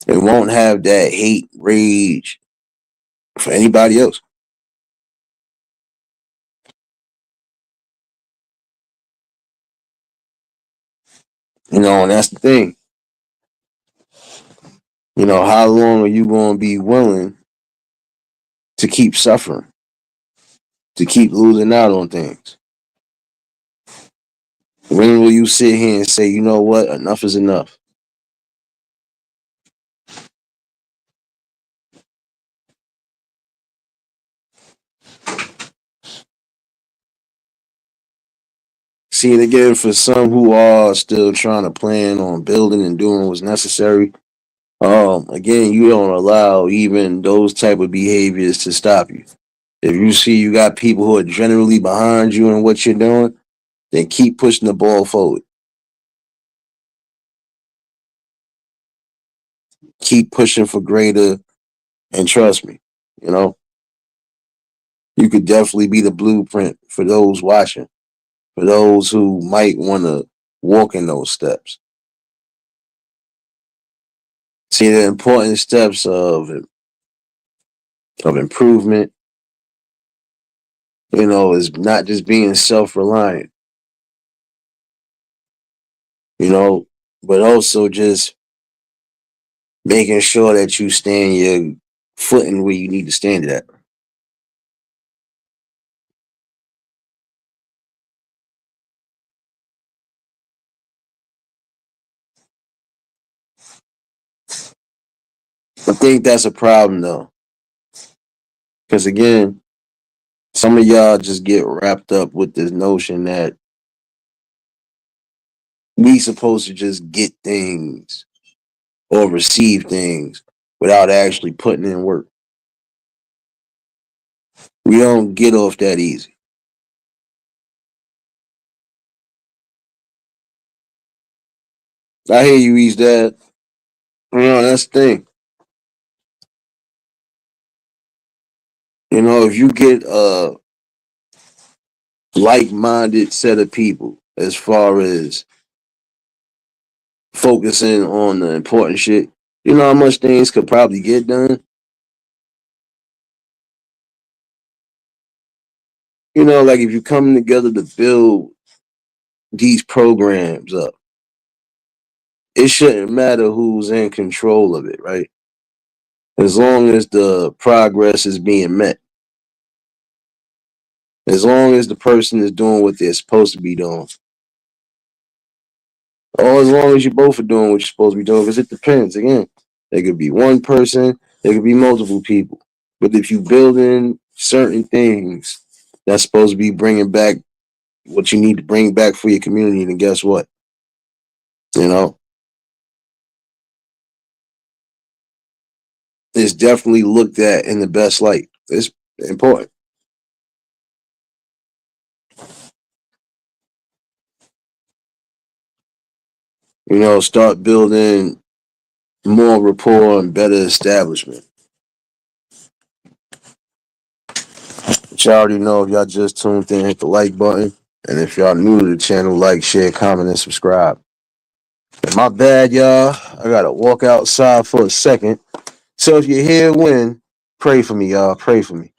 It won't have that hate, rage for anybody else. And that's the thing. How long are you going to be willing to keep suffering, to keep losing out on things? When will you sit here and say, you know what, enough is enough? See, and again, for some who are still trying to plan on building and doing what's necessary, again, you don't allow even those type of behaviors to stop you. If you see you got people who are generally behind you in what you're doing, then keep pushing the ball forward. Keep pushing for greater, and trust me, you know, you could definitely be the blueprint for those watching, for those who might want to walk in those steps. See the important steps of improvement, is not just being self-reliant, but also just making sure that you stand your footing where you need to stand it at. I think that's a problem though, because again, some of y'all just get wrapped up with this notion that we supposed to just get things or receive things without actually putting in work. We don't get off that easy. I hear you, East Dad. That's the thing. If you get a like-minded set of people as far as focusing on the important shit, you know how much things could probably get done? Like if you come together to build these programs up, it shouldn't matter who's in control of it, right? As long as the progress is being met. As long as the person is doing what they're supposed to be doing. Or as long as you both are doing what you're supposed to be doing, because it depends. Again, there could be one person, there could be multiple people. But if you build in certain things that's supposed to be bringing back what you need to bring back for your community, then guess what? It's definitely looked at in the best light. It's important. Start building more rapport and better establishment. But y'all already know, if y'all just tuned in, hit the like button. And if y'all new to the channel, like, share, comment, and subscribe. And my bad, y'all. I gotta walk outside for a second. So if you're here, win, pray for me, y'all. Pray for me.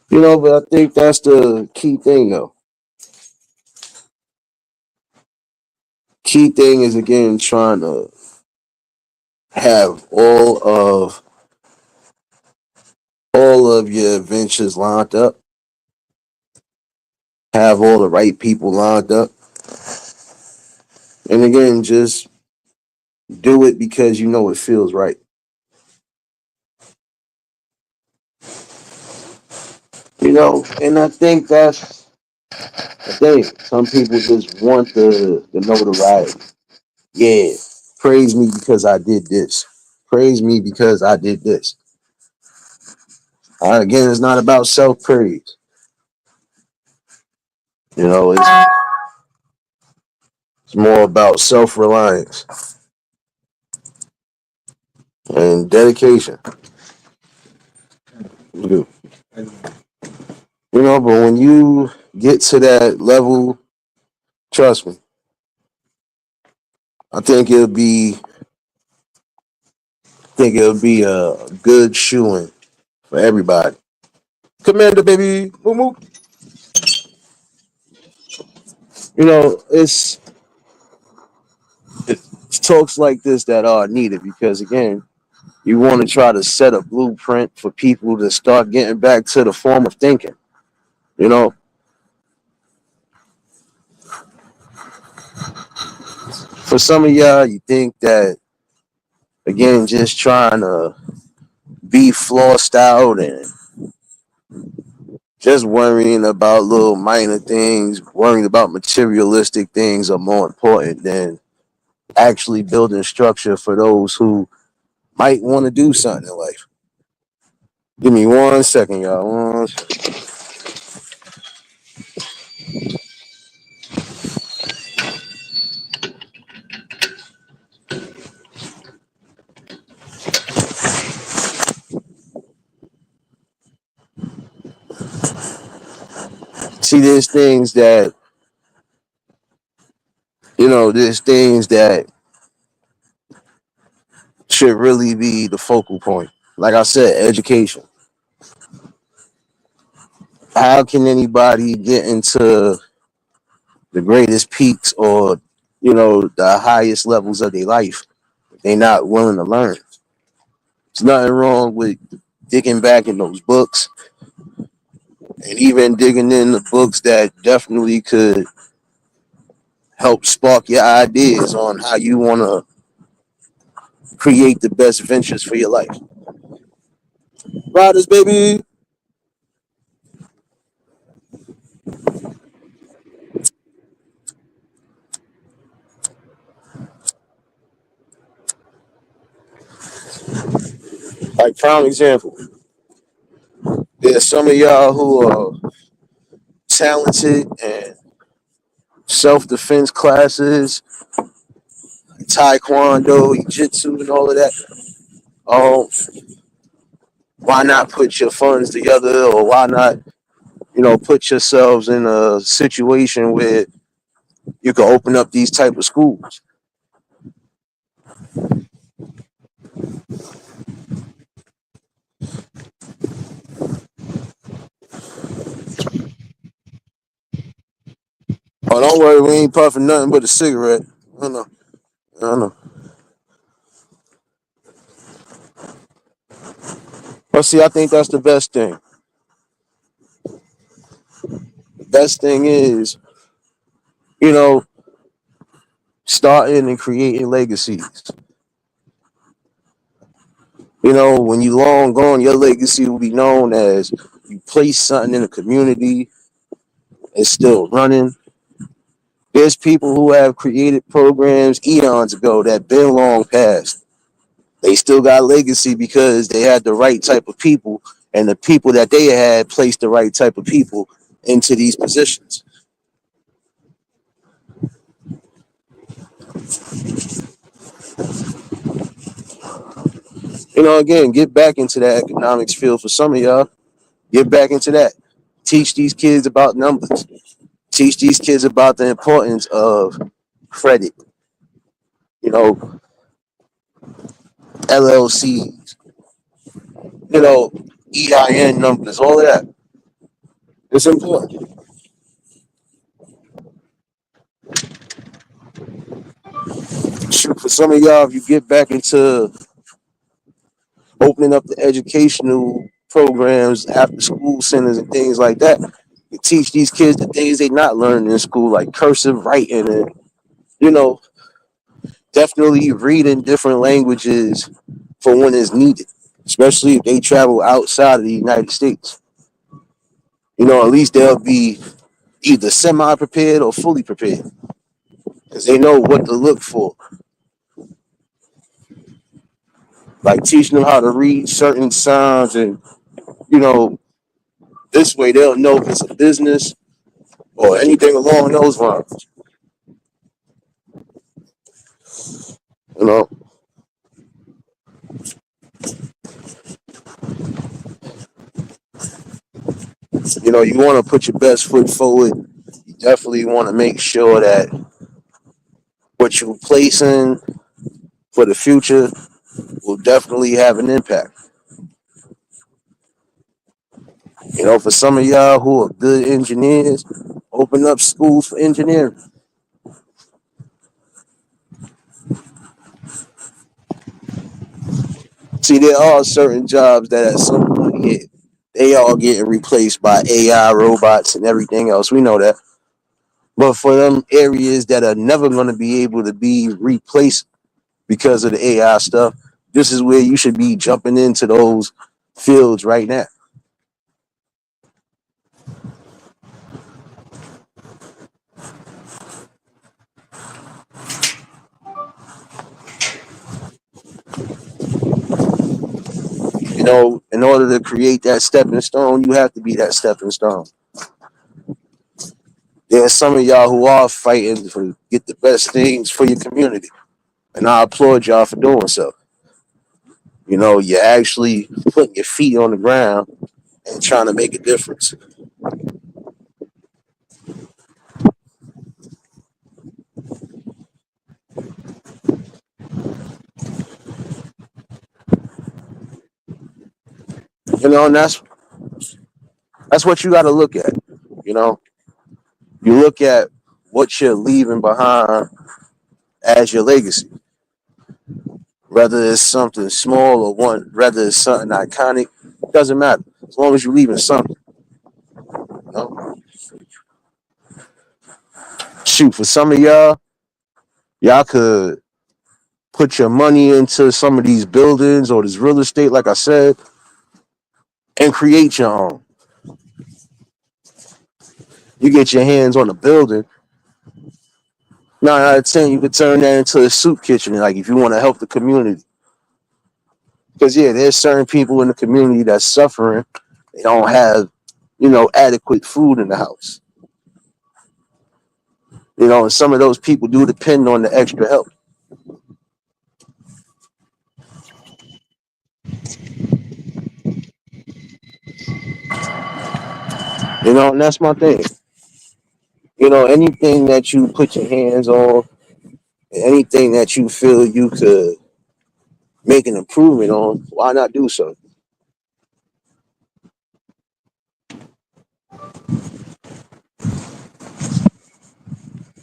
But I think that's the key thing, though. Key thing is, again, trying to have all of your adventures lined up. Have all the right people lined up. And again, just do it because you know it feels right. And I think that's I think some people just want the notoriety. Yeah, praise me because I did this. Praise me because I did this. Again, it's not about self praise. It's more about self reliance and dedication. But when you get to that level, trust me, I think it'll be a good shoo-in for everybody. Commander, baby, moo moo. It's talks like this that are needed because again, you want to try to set a blueprint for people to start getting back to the form of thinking. You know, for some of y'all, you think that again, just trying to be flossed out and just worrying about little minor things, worrying about materialistic things are more important than actually building structure for those who might want to do something in life. Give me 1 second, y'all. See, there's things that should really be the focal point. Like I said, education. How can anybody get into the greatest peaks or, the highest levels of their life if they're not willing to learn? There's nothing wrong with digging back in those books and even digging in the books that definitely could help spark your ideas on how you want to create the best ventures for your life. Riders, baby. Like, prime example, there's some of y'all who are talented and self defense classes, taekwondo, jiu-jitsu, and all of that. Um, why not put your funds together, or why not, put yourselves in a situation where you can open up these type of schools? Oh, don't worry, we ain't puffing nothing but a cigarette. I know, I know. But see, I think that's the best thing. The best thing is, you know, starting and creating legacies. When you long gone, your legacy will be known as you place something in the community. It's still running. There's people who have created programs eons ago that been long past. They still got legacy because they had the right type of people, and the people that they had placed the right type of people into these positions. Again, get back into that economics field for some of y'all. Get back into that. Teach these kids about numbers. Teach these kids about the importance of credit, you know, LLCs, EIN numbers, all of that. It's important. Shoot, for some of y'all, if you get back into opening up the educational programs, after school centers, and things like that, you teach these kids the things they not learning in school, like cursive writing and, you know, definitely reading different languages for when it's needed, especially if they travel outside of the United States. At least they'll be either semi-prepared or fully prepared, because they know what to look for. Like teaching them how to read certain signs, and you know, this way they'll know if it's a business or anything along those lines. You know, you want to put your best foot forward. You definitely want to make sure that what you're placing for the future will definitely have an impact. For some of y'all who are good engineers, open up schools for engineering. See, there are certain jobs that at some point they all getting replaced by AI, robots, and everything else. We know that. But for them areas that are never going to be able to be replaced because of the AI stuff, this is where you should be jumping into those fields right now. In order to create that stepping stone, you have to be that stepping stone. There's some of y'all who are fighting to get the best things for your community, and I applaud y'all for doing so. You're actually putting your feet on the ground and trying to make a difference. And that's what you got to look at. You know, you look at what you're leaving behind as your legacy, whether it's something small or whether it's something iconic. It doesn't matter as long as you're leaving something. You know? Shoot, for some of y'all could put your money into some of these buildings or this real estate, like I said, and create your own. You get your hands on a building. 9 out of 10, you could turn that into a soup kitchen. Like if you want to help the community, because yeah, there's certain people in the community that's suffering. They don't have, adequate food in the house. And some of those people do depend on the extra help. And that's my thing. Anything that you put your hands on, anything that you feel you could make an improvement on, why not do so?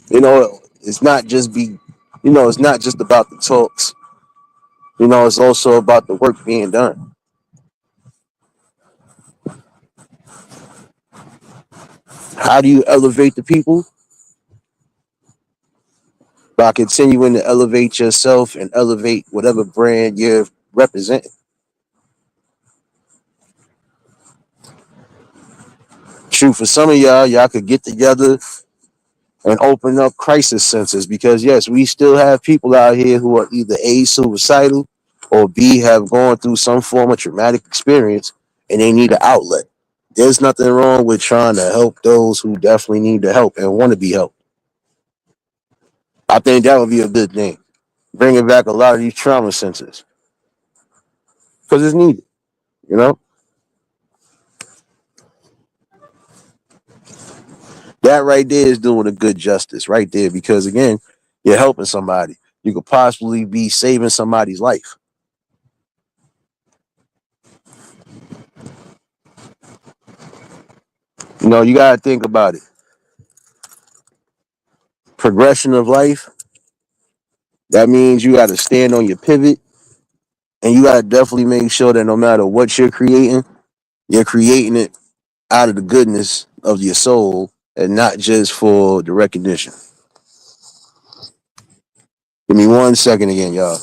It's not just it's not just about the talks. It's also about the work being done. How do you elevate the people? By continuing to elevate yourself and elevate whatever brand you're representing. True, for some of y'all could get together and open up crisis centers because yes, we still have people out here who are either A, suicidal, or B, have gone through some form of traumatic experience and they need an outlet. There's nothing wrong with trying to help those who definitely need the help and want to be helped. I think that would be a good thing. Bringing back a lot of these trauma centers because it's needed. You know, that right there is doing a good justice right there because again, you're helping somebody. You could possibly be saving somebody's life. You got to think about it. Progression of life, that means you got to stand on your pivot and you got to definitely make sure that no matter what you're creating it out of the goodness of your soul and not just for the recognition. Give me 1 second again, y'all.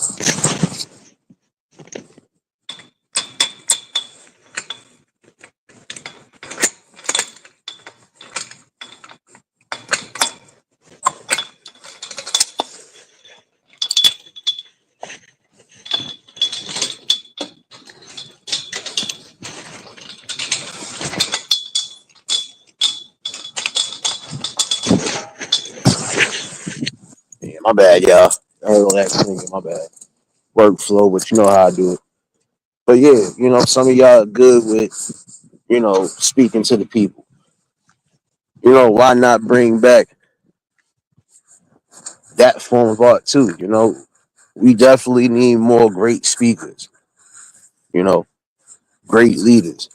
My bad, y'all. I don't know that singing, my bad. Workflow, but you know how I do it. But yeah, some of y'all are good with, speaking to the people. Why not bring back that form of art too? We definitely need more great speakers, you know, great leaders.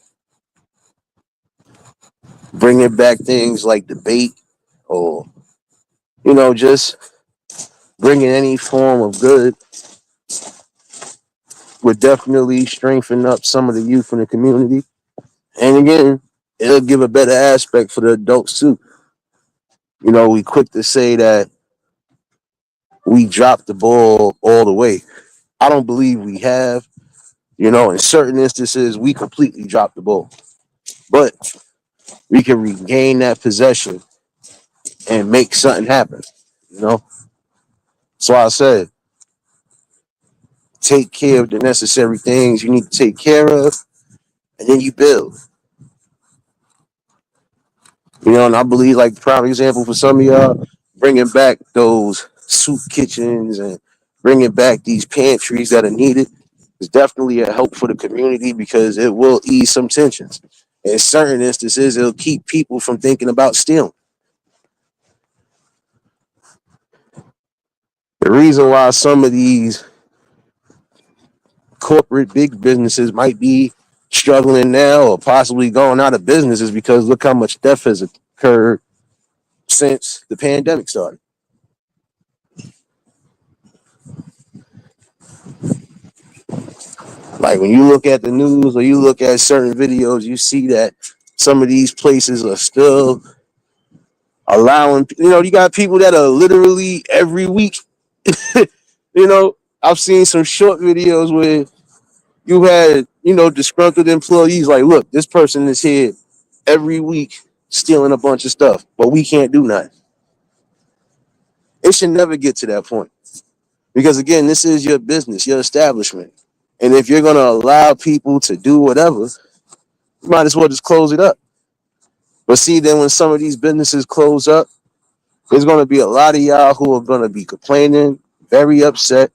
Bringing back things like debate or, just bringing any form of good would definitely strengthen up some of the youth in the community. And again, it'll give a better aspect for the adults too. We quick to say that we dropped the ball all the way. I don't believe we have. In certain instances, we completely dropped the ball. But we can regain that possession and make something happen. You know, so I said, take care of the necessary things you need to take care of, and then you build. And I believe, like, prime example for some of y'all, bringing back those soup kitchens and bringing back these pantries that are needed is definitely a help for the community because it will ease some tensions. In certain instances, it'll keep people from thinking about stealing. The reason why some of these corporate big businesses might be struggling now or possibly going out of business is because look how much theft has occurred since the pandemic started. Like when you look at the news or you look at certain videos, you see that some of these places are still allowing, you got people that are literally every week, I've seen some short videos where you had, disgruntled employees like, look, this person is here every week stealing a bunch of stuff, but we can't do nothing. It should never get to that point. Because again, this is your business, your establishment. And if you're going to allow people to do whatever, you might as well just close it up. But see, then when some of these businesses close up, there's going to be a lot of y'all who are going to be complaining, very upset,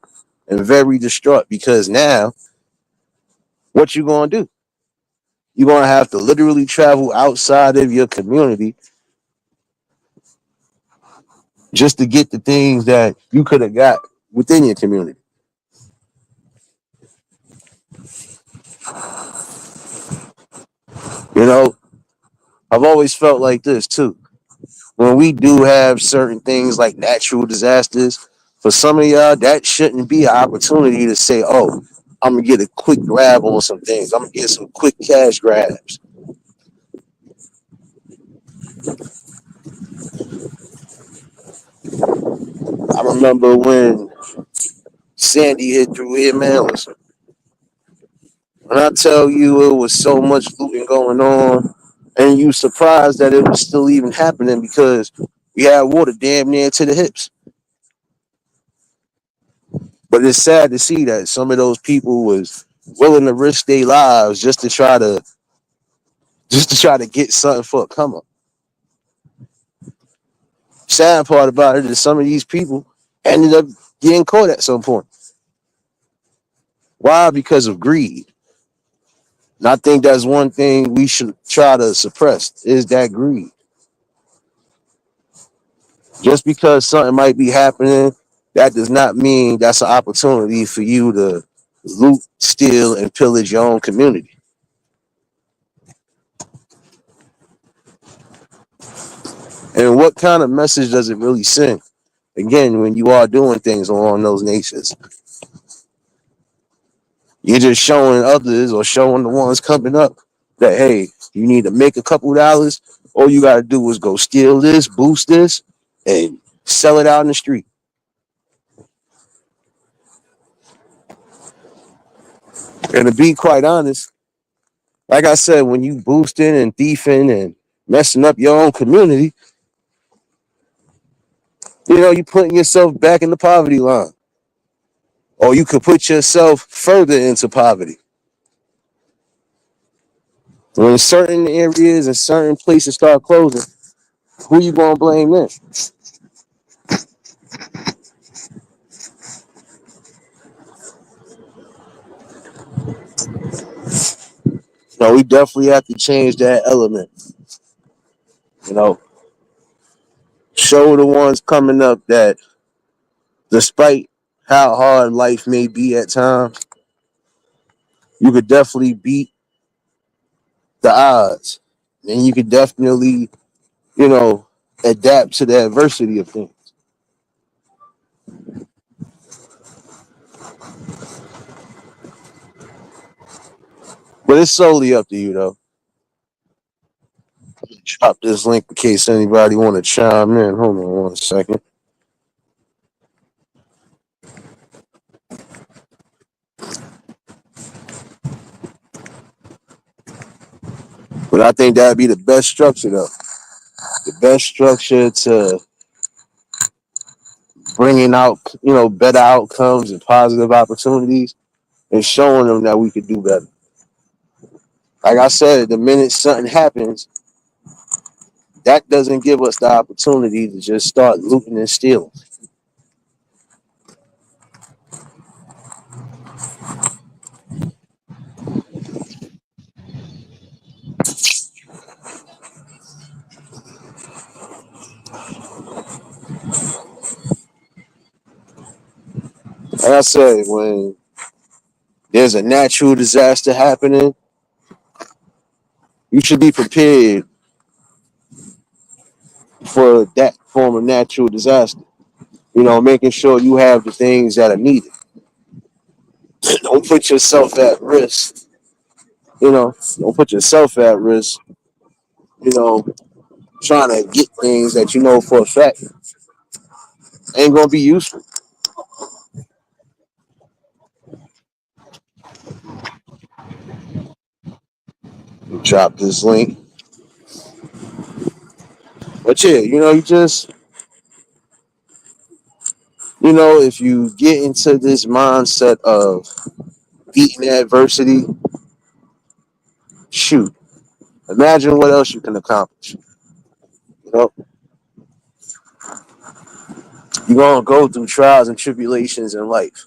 and very distraught because now, what you going to do? You're going to have to literally travel outside of your community just to get the things that you could have got within your community. You know, I've always felt like this too. When we do have certain things like natural disasters, for some of y'all, that shouldn't be an opportunity to say, oh, I'm gonna get a quick grab on some things. I'm gonna get some quick cash grabs. I remember when Sandy hit through here, man. Listen, when I tell you it was so much looting going on, and you surprised that it was still even happening because we had water damn near to the hips. But it's sad to see that some of those people was willing to risk their lives just to try to get something for a come up. Sad part about it is some of these people ended up getting caught at some point. Why? Because of greed. And I think that's one thing we should try to suppress is that greed. Just because something might be happening, that does not mean that's an opportunity for you to loot, steal, and pillage your own community. And what kind of message does it really send? Again, when you are doing things along those nations, you're just showing others or showing the ones coming up that, hey, you need to make a couple dollars. All you got to do is go steal this, boost this, and sell it out in the street. And to be quite honest, like I said, when you boosting and thieving and messing up your own community, you're putting yourself back in the poverty line. Or you could put yourself further into poverty. When certain areas and certain places start closing, who you gonna blame then? No, we definitely have to change that element. You know, show the ones coming up that despite how hard life may be at times, you could definitely beat the odds. And you could definitely, you know, adapt to the adversity of things. But it's solely up to you, though. Drop this link in case anybody want to chime in. Hold on one second. But I think that'd be the best structure, though. The best structure to bringing out, better outcomes and positive opportunities and showing them that we could do better. Like I said, the minute something happens, that doesn't give us the opportunity to just start looting and stealing. Like I said, when there's a natural disaster happening, you should be prepared for that form of natural disaster. Making sure you have the things that are needed. Don't put yourself at risk. Don't put yourself at risk, you know, trying to get things that you know for a fact ain't going to be useful. Drop this link. But yeah, if you get into this mindset of beating adversity, shoot, imagine what else you can accomplish. You know, you're going to go through trials and tribulations in life,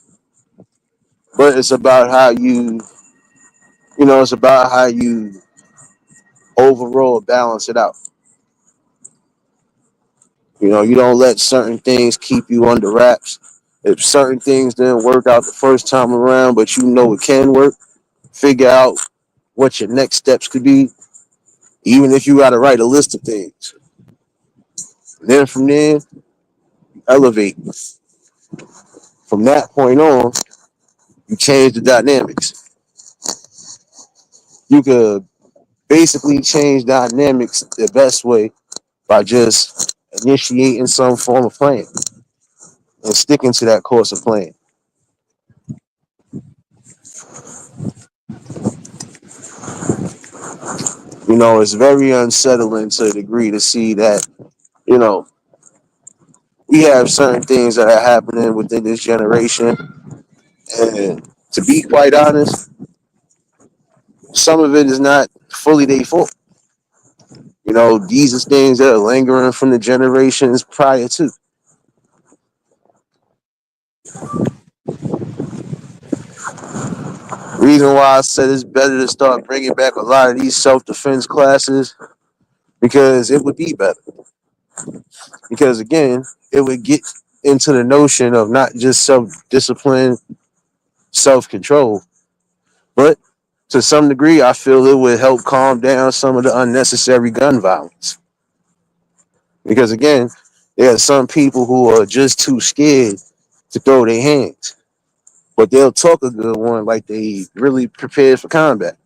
but it's about how you overall balance it out. You don't let certain things keep you under wraps. If certain things didn't work out the first time around, but it can work, figure out what your next steps could be, even if you got to write a list of things. And then from there, elevate. From that point on, you change the dynamics. You could basically change dynamics the best way by just initiating some form of plan and sticking to that course of plan. It's very unsettling to a degree to see that, you know, we have certain things that are happening within this generation. And to be quite honest, some of it is not fully their fault. These are things that are lingering from the generations prior to. Reason why I said it's better to start bringing back a lot of these self-defense classes because it would be better. Because again, it would get into the notion of not just self-discipline, self-control, but to some degree, I feel it would help calm down some of the unnecessary gun violence. Because again, there are some people who are just too scared to throw their hands, but they'll talk a good one like they really prepared for combat.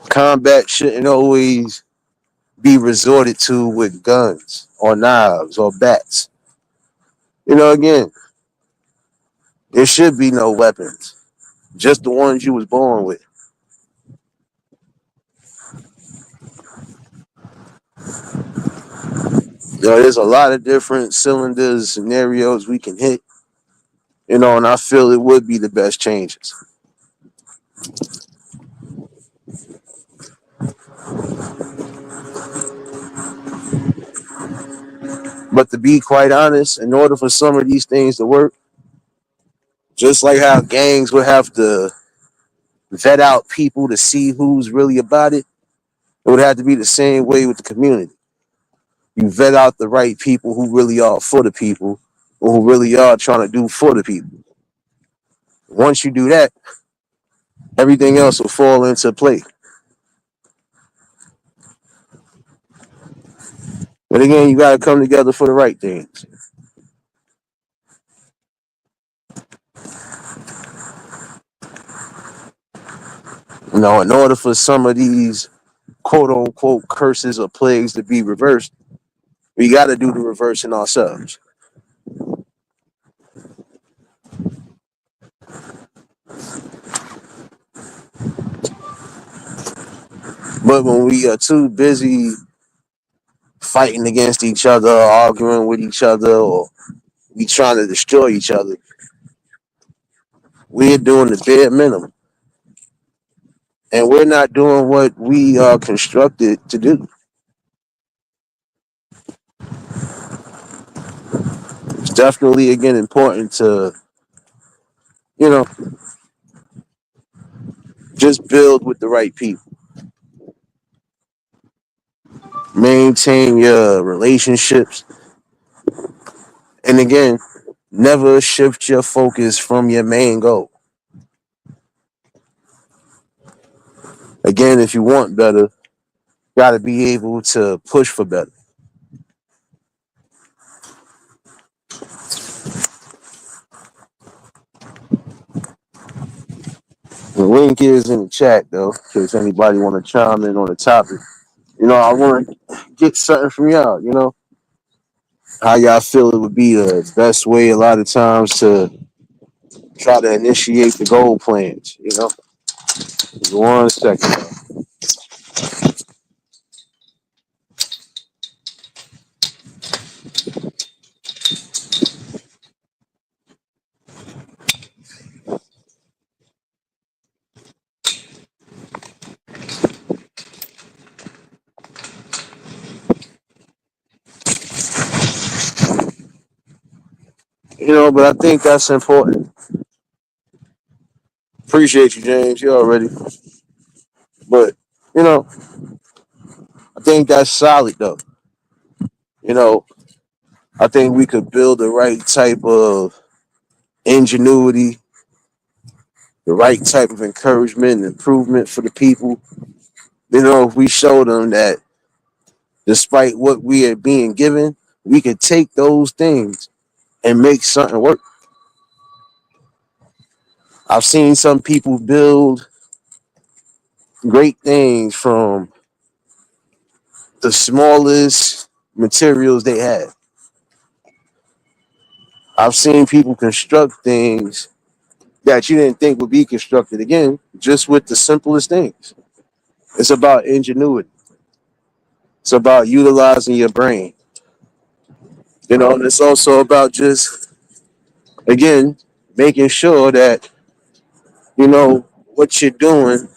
Combat shouldn't always be resorted to with guns or knives or bats. Again, there should be no weapons, just the ones you was born with. There's a lot of different cylinders, scenarios we can hit, and I feel it would be the best changes. But to be quite honest, in order for some of these things to work, Just like how gangs would have to vet out people to see who's really about it, it would have to be the same way with the community. You vet out the right people who really are for the people or who really are trying to do for the people. Once you do that, everything else will fall into place. But again, you got to come together for the right things. In order for some of these quote unquote curses or plagues to be reversed, we got to do the reversing ourselves. But when we are too busy fighting against each other, arguing with each other, or we trying to destroy each other, we're doing the bare minimum. And we're not doing what we are constructed to do. It's definitely, again, important to, you know, just build with the right people. Maintain your relationships. And again, never shift your focus from your main goal. Again, if you want better, you got to be able to push for better. The link is in the chat, though, in case anybody want to chime in on the topic. I want to get something from y'all. How y'all feel it would be the best way a lot of times to try to initiate the goal plans. One second. But I think that's important. Appreciate you, James. You already. But, you know, I think that's solid, though. You know, I think we could build the right type of ingenuity, the right type of encouragement and improvement for the people. If we show them that despite what we are being given, we can take those things and make something work. I've seen some people build great things from the smallest materials they had. I've seen people construct things that you didn't think would be constructed again, just with the simplest things. It's about ingenuity. It's about utilizing your brain. And it's also about just, again, making sure that, what you're doing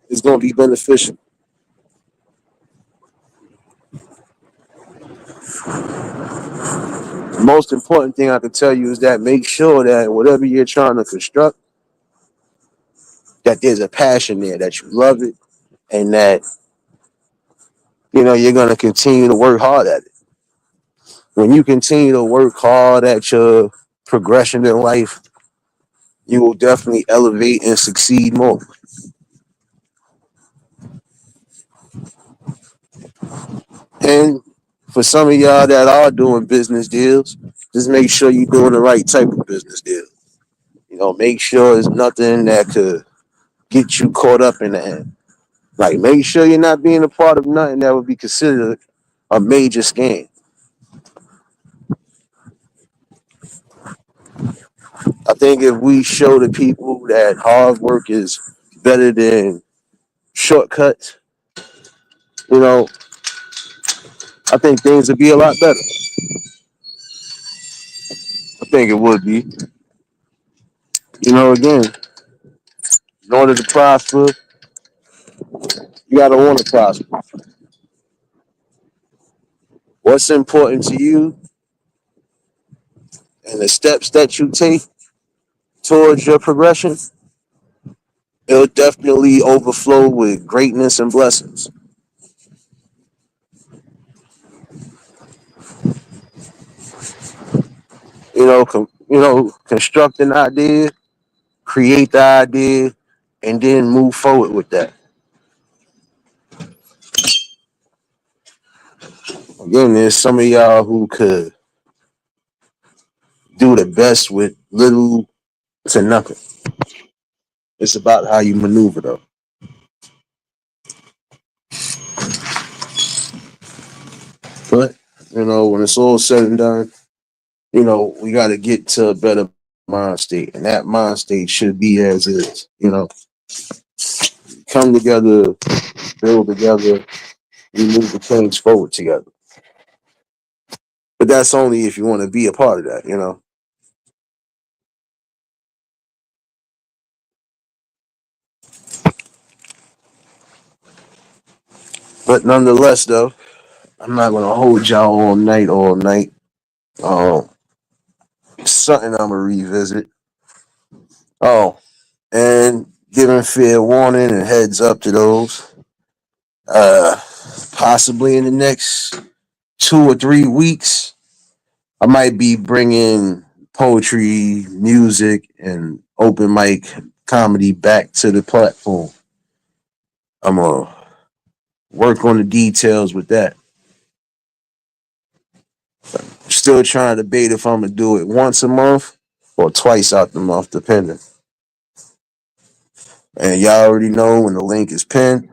is going to be beneficial. The most important thing I can tell you is that make sure that whatever you're trying to construct, that there's a passion there, that you love it, and that, you're going to continue to work hard at it. When you continue to work hard at your progression in life, you will definitely elevate and succeed more. And for some of y'all that are doing business deals, just make sure you're doing the right type of business deal. Make sure it's nothing that could get you caught up in that. Like, make sure you're not being a part of nothing that would be considered a major scam. I think if we show the people that hard work is better than shortcuts, you know, I think things would be a lot better. I think it would be. Again, in order to prosper, you got to want to prosper. What's important to you and the steps that you take towards your progression, it'll definitely overflow with greatness and blessings. Construct an idea, create the idea, and then move forward with that. Again, there's some of y'all who could do the best with little to nothing. It's about how you maneuver, though. But when it's all said and done, we got to get to a better mind state, and that mind state should be as is. Come together, build together, we move the change forward together. But that's only if you want to be a part of that. But nonetheless, though, I'm not gonna hold y'all all night. Um, Something I'm gonna revisit. Oh, and giving fair warning and heads up to those. Uh, Possibly in the next 2 or 3 weeks, I might be bringing poetry, music, and open mic comedy back to the platform. I'm gonna work on the details with that. Still trying to debate if I'm gonna do it once a month or twice out the month, depending. And y'all already know when the link is pinned.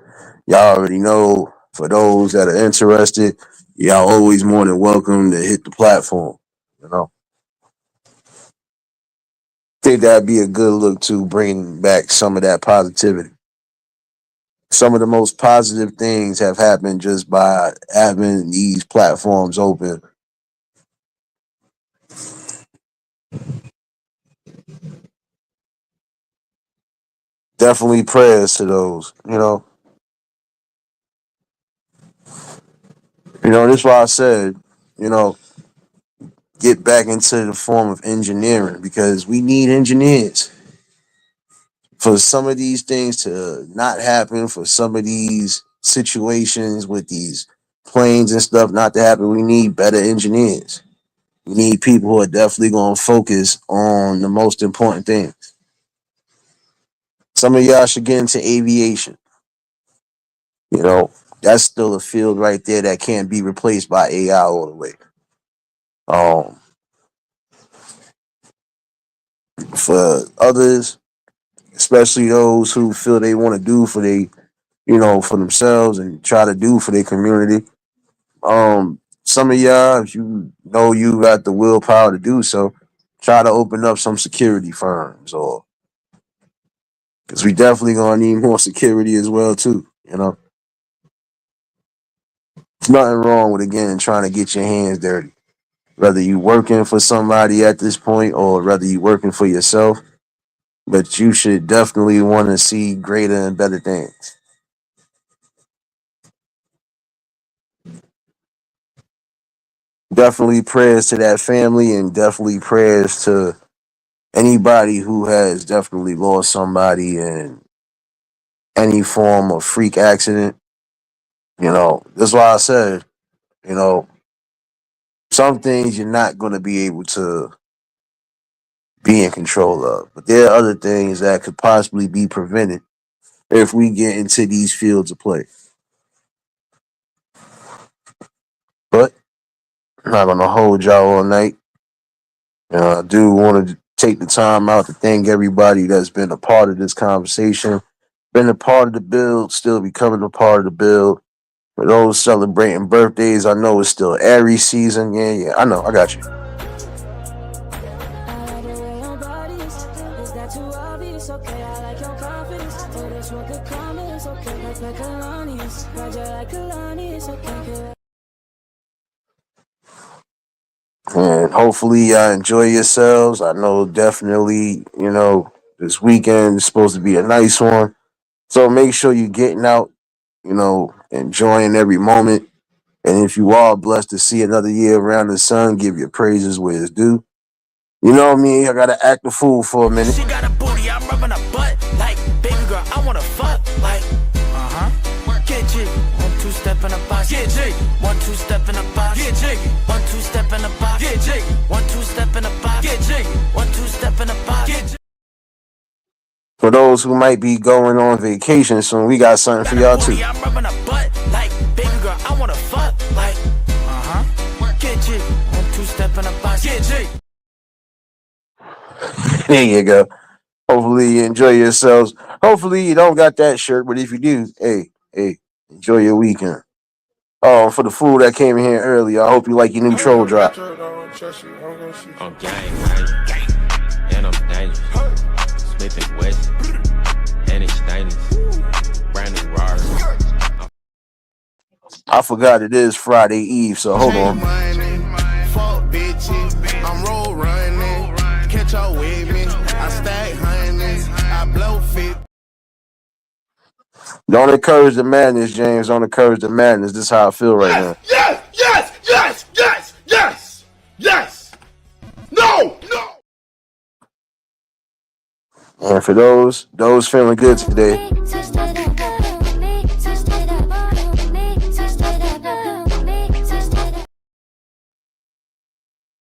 Y'all already know for those that are interested, y'all always more than welcome to hit the platform. You know, think that'd be a good look to bring back some of that positivity. Some of the most positive things have happened just by having these platforms open. Definitely prayers to those. That's why I said, you know, get back into the form of engineering because we need engineers for some of these things to not happen, for some of these situations with these planes and stuff not to happen. We need better engineers. We need people who are definitely going to focus on the most important things. Some of y'all should get into aviation. You know, that's still a field right there that can't be replaced by AI all the way. Um, for others, especially those who feel they want to do for themselves and try to do for their community. Some of y'all, if you know you got the willpower to do so, try to open up some security firms, or because we definitely gonna need more security as well too. There's nothing wrong with again trying to get your hands dirty. Whether you working for somebody at this point or whether you working for yourself, but you should definitely want to see greater and better things. Definitely prayers to that family and definitely prayers to anybody who has definitely lost somebody in any form of freak accident. That's why I said, you know, some things you're not going to be able to be in control of, but there are other things that could possibly be prevented if we get into these fields of play. But I'm not going to hold y'all all night. I do want to take the time out to thank everybody that's been a part of this conversation, been a part of the build, still becoming a part of the build. For those celebrating birthdays, I know it's still Aries season. Yeah, I know. I got you. And hopefully y'all enjoy yourselves. I know definitely, this weekend is supposed to be a nice one. So make sure you're getting out, enjoying every moment. And if you are blessed to see another year around the sun, give your praises where it's due. You know me, I gotta act the fool for a minute. She got a booty, I'm rubbing her butt. Like, baby girl, I wanna fuck. Like, get jiggy. 1-2 step in the box. Get jiggy. 1-2 step in the box. Get jiggy. 1-2 step in the box. Get jiggy. 1-2 step in the box. Get jiggy. 1-2 step in the box. Get jiggy. For those who might be going on vacation soon, we got something for y'all too. I'm rubbing her butt. Like, baby girl, I wanna fuck. Like, get jiggy. 1-2 step in the box. Get jiggy. There you go. Hopefully you enjoy yourselves. Hopefully you don't got that shirt, but if you do, hey, enjoy your weekend. Oh, for the fool that came in here earlier, I hope you like your new troll drop. I'm gang, and I'm dangerous. Smith and Wesson, and it's stainless. Brand new Rari. I forgot it is Friday Eve, so hold on. Fuck bitches, I'm roll running. Catch up with me, I stack honey, I blow fit. Don't encourage the madness, James. Don't encourage the madness. This is how I feel right now. Yes. No. And for those feeling good today,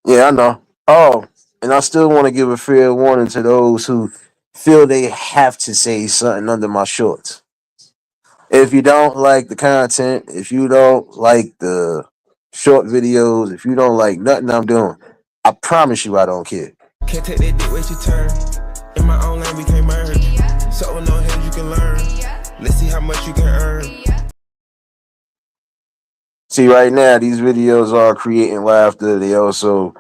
yeah, I know. Oh, and I still want to give a fair warning to those who feel they have to say something under my shorts. If you don't like the content, if you don't like the short videos, if you don't like nothing I'm doing, I promise you I don't care. Can't take that dick, wait your turn. In my own lane we can't merge. So with no hands you can learn. Let's see how much you can earn. See, right now, these videos are creating laughter. They also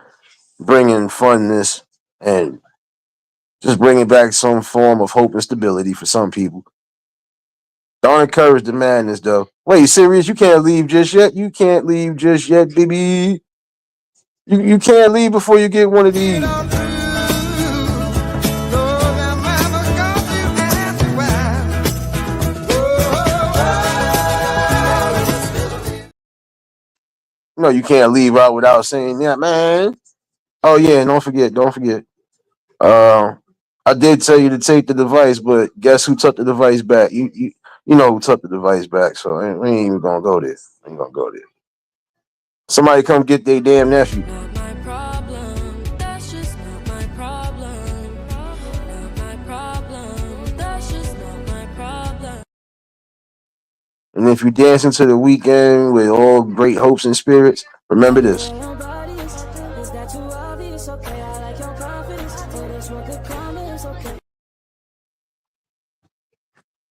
bringing funness and just bringing back some form of hope and stability for some people. Don't encourage the madness, though. Wait, serious? You can't leave just yet? You can't leave just yet, baby. You can't leave before you get one of these. No, you can't leave out without saying that, man. Oh yeah, don't forget. I did tell you to take the device, but guess who took the device back? You know who took the device back, so we ain't even gonna go there. We ain't gonna go there. Somebody come get their damn nephew. Not my problem. That's just not my problem. Not my problem. That's just not my problem. And if you dance into the weekend with all great hopes and spirits, remember this.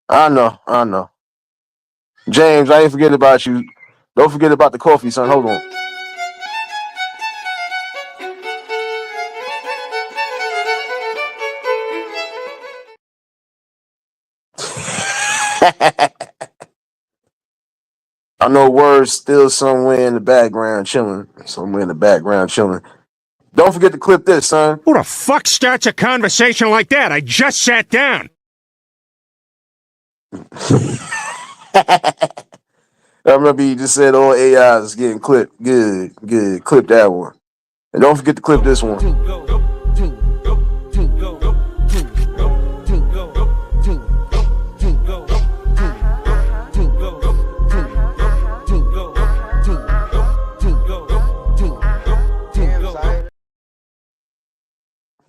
I know. James, I ain't forget about you. Don't forget about the coffee, son. Hold on. I know words still somewhere in the background chilling. Don't forget to clip this, son. Who the fuck starts a conversation like that? I just sat down. I remember you just said all AIs is getting clipped. Good. Clip that one. And don't forget to clip this one.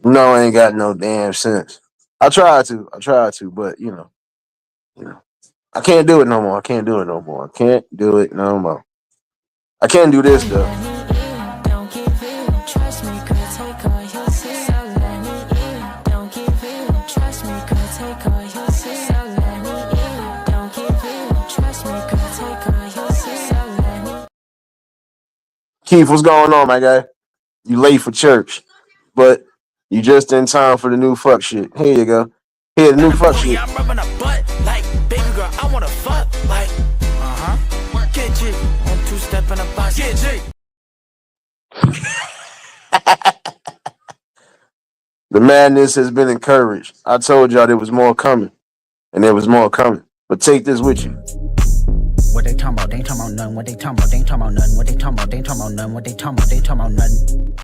No, I ain't got no damn sense. I tried to, but you know. I can't do it no more. I can't do this though. Keith, what's going on, my guy? You late for church, but you just in time for the new fuck shit. Here you go. Here, the new fuck shit. I'm rubbing her butt. Like, baby girl, I wanna fuck. Like, get jiggy. 1-2 step in the box. Get jiggy. The madness has been encouraged. I told y'all there was more coming. And there was more coming. But take this with you. What they talking about? They ain't talking about none. What they talking about? They ain't talking about none. What they talking about? They ain't talking about none. What they talking about? They ain't talking about none.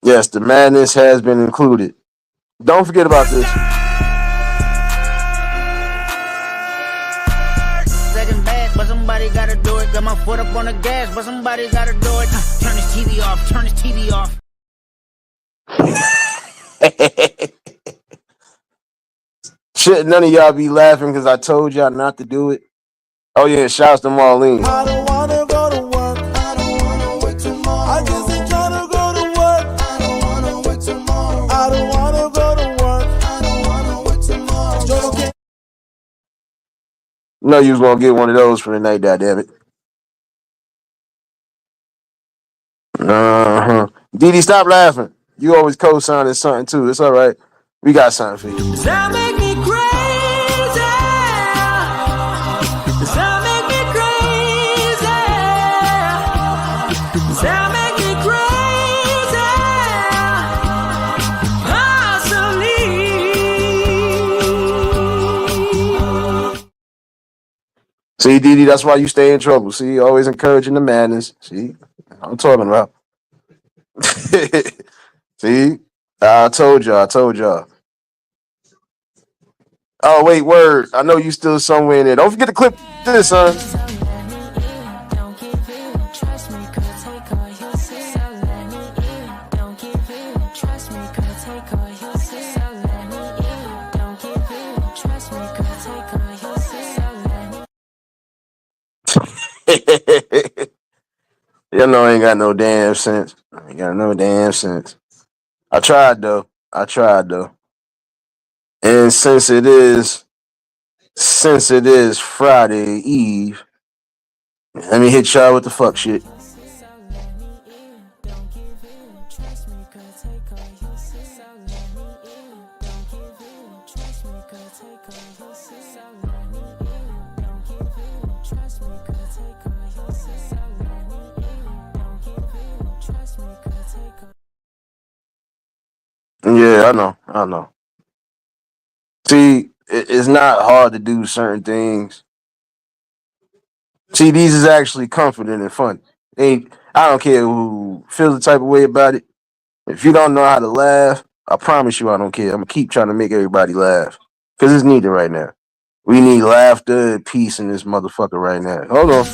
Yes, the madness has been included. Don't forget about this. Second best, but somebody gotta do it. Got my foot up on the gas, but somebody gotta do it. Turn this TV off, turn this TV off. Shit, none of y'all be laughing because I told y'all not to do it. Oh yeah, shouts to Marlene. I don't wanna go to work. I don't wanna work tomorrow. I just ain't tryna go to work. I don't wanna work tomorrow. I don't wanna go to work. I don't wanna work tomorrow. Joking. No, you was gonna get one of those for the night, goddammit. Uh-huh. Didi, stop laughing. You always co-signing something too. It's all right. We got something for you. That make me crazy. That make me crazy. That make me crazy. Constantly. See, Didi, that's why you stay in trouble. See, always encouraging the madness. See, I'm talking about. See, I told y'all. I told y'all. Oh wait, word. I know you still somewhere in there. Don't forget to clip this, son. Y'all know I ain't got no damn sense. I ain't got no damn sense. I tried though. And since it is Friday Eve, let me hit y'all with the fuck shit. Yeah, I know. See, it's not hard to do certain things. See, these is actually comforting and fun. I don't care who feels the type of way about it. If you don't know how to laugh, I promise you I don't care. I'm gonna keep trying to make everybody laugh. Cause it's needed right now. We need laughter and peace in this motherfucker right now. Hold on.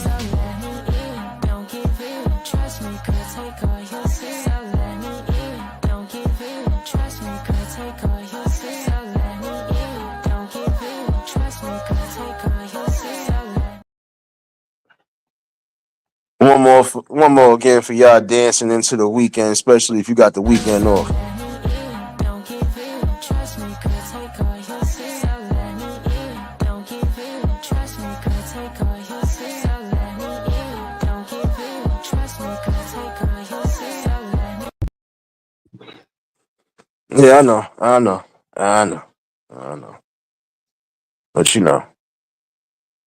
One more again for y'all dancing into the weekend, especially if you got the weekend off. Yeah, I know. But you know,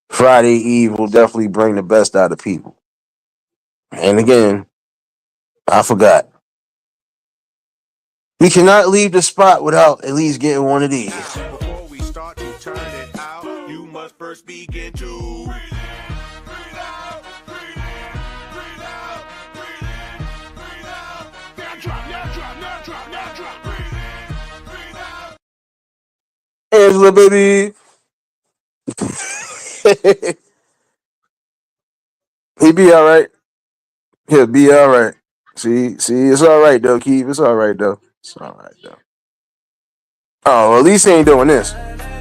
Friday Eve will definitely bring the best out of people. And again, I forgot. We cannot leave the spot without at least getting one of these. Before we start to turn it out, you must first begin to breathe in, breathe out, breathe in, breathe out, breathe in, breathe out. Now drop, now drop, now drop, now drop. Breathe in, breathe out. Angela, baby. He be all right. He'll be all right. See, it's all right though, Keith. It's all right though. It's all right though. Oh, well, at least he ain't doing this. At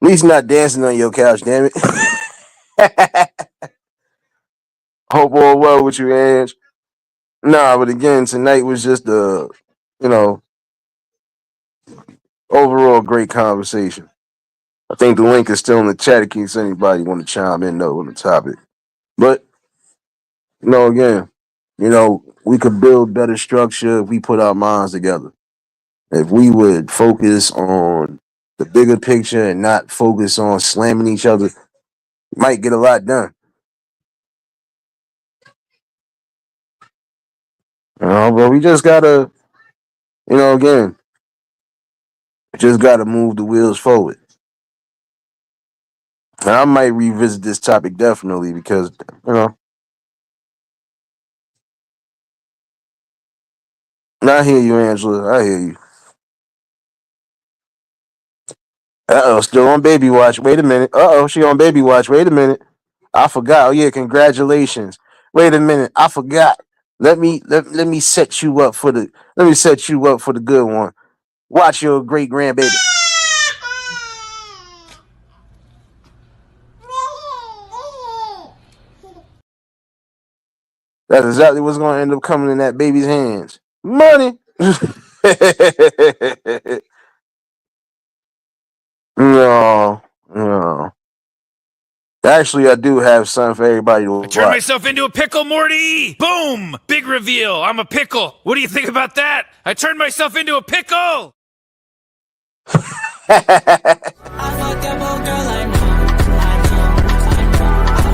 least not dancing on your couch, damn it. Hope all well with you, Ange. Nah, but again, tonight was just a, overall great conversation. I think the link is still in the chat in case anybody want to chime in though on the topic. But again, we could build better structure if we put our minds together. If we would focus on the bigger picture and not focus on slamming each other, we might get a lot done. But we just gotta, again, just gotta move the wheels forward. And I might revisit this topic definitely because you know. I hear you, Angela. I hear you. Still on baby watch. Wait a minute. She on baby watch. Wait a minute. I forgot. Oh yeah, congratulations. Wait a minute. I forgot. Let me set you up for the good one. Watch your great grandbaby. That's exactly what's gonna end up coming in that baby's hands. Money. No, no. Actually, I do have something for everybody to I turned watch. myself into a pickle, Morty! Boom! Big reveal. I'm a pickle. What do you think about that? I turned myself into a pickle! I fucked up, oh girl, I know. I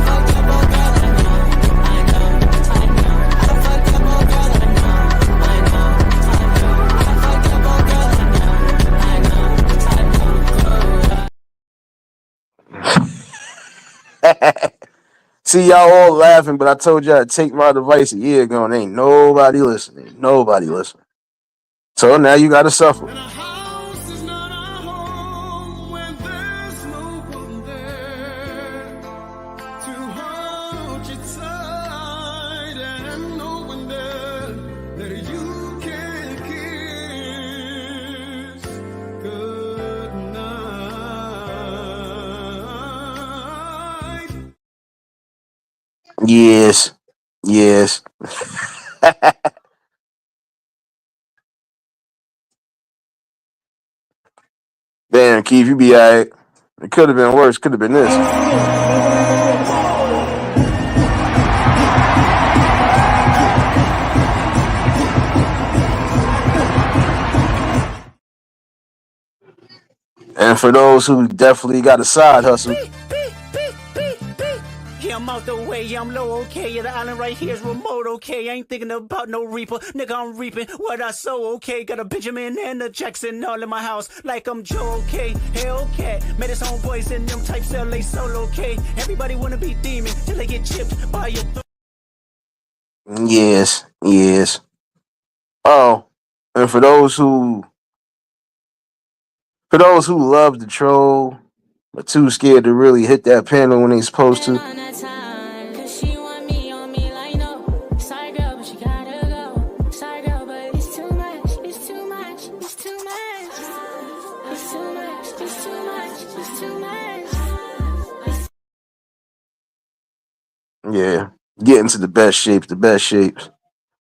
fucked up, oh girl, I know. I fucked up, oh girl, I know. I fucked up, oh girl, I know. See y'all all laughing, but I told y'all to take my advice a year ago, and ain't nobody listening. Nobody listening. So now you got to suffer. And a house is not a home when there's no one there to hold you tight and no one there that you can kiss good night. Yes, yes. Damn, Keith, you be alright. It could have been worse. Could have been this. And for those who definitely got a side hustle, Yeah, I'm out the way, yeah, I'm low, okay. Yeah, the island right here is remote, okay. I ain't thinking about no reaper, nigga, I'm reaping what I sow, okay. Got a Benjamin and a Jackson all in my house, like I'm Joe, okay. Hellcat, made his own voice in them types LA solo, okay. Everybody wanna be demon till they get chipped by your yes, yes. Oh, and for those who love to troll, but too scared to really hit that panel when they supposed to. On that time, 'cause she want me on me like no. Sorry girl, but she gotta go. Sorry girl, but it's too much. It's too much. It's too much. It's too much. It's too much. It's too much. Yeah, get into the best shapes.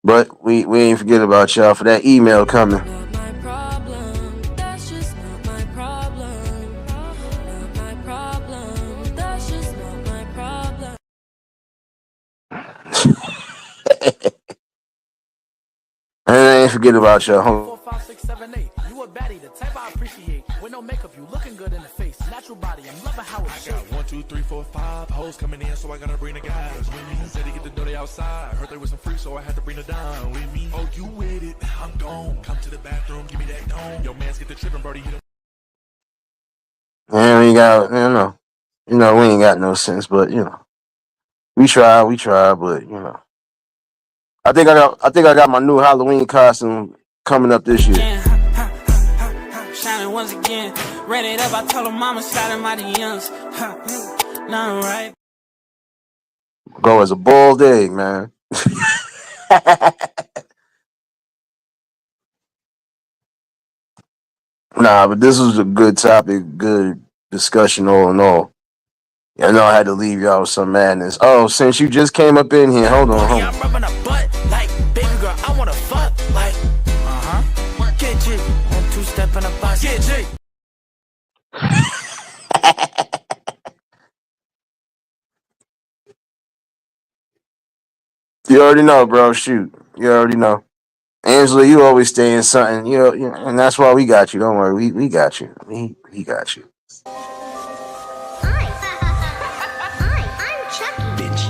But we ain't forget about y'all for that email coming. Not my problem. That's just not my problem. Not my problem. That's just not my problem. And I ain't forget about y'all. 4, 5, 6, 7, 8. You a baddie, the type I appreciate. With no makeup, you looking good in the face. Natural body, I'm loving how it's I got shaped. 1, 2, 3, 4, 5 hoes coming in, so I gotta bring the guys with me. Said they get to know they outside. Heard they was some free, so I had to bring the down with me. Oh, you with it? I'm gone. Come to the bathroom, give me that dome. Yo, man's get the tripping, Brody. Hit him. And we got, we ain't got no sense, but we try, but I think I got my new Halloween costume coming up this year. Shining once again. Ran it up, I told her mama slide in my DMs. Nothing right. Go as a bald egg, man. Nah, but this was a good topic, good discussion all in all. I know I had to leave y'all with some madness. Oh, since you just came up in here, hold on. I'm rubbing a butt like, baby girl, I wanna fuck like, Get G, 1, 2 step in a box. Get G. You already know, bro. Shoot, you already know. Angela, you always stay in something, and that's why we got you. Don't worry, we got you. We got you. I'm Chucky. Bitch.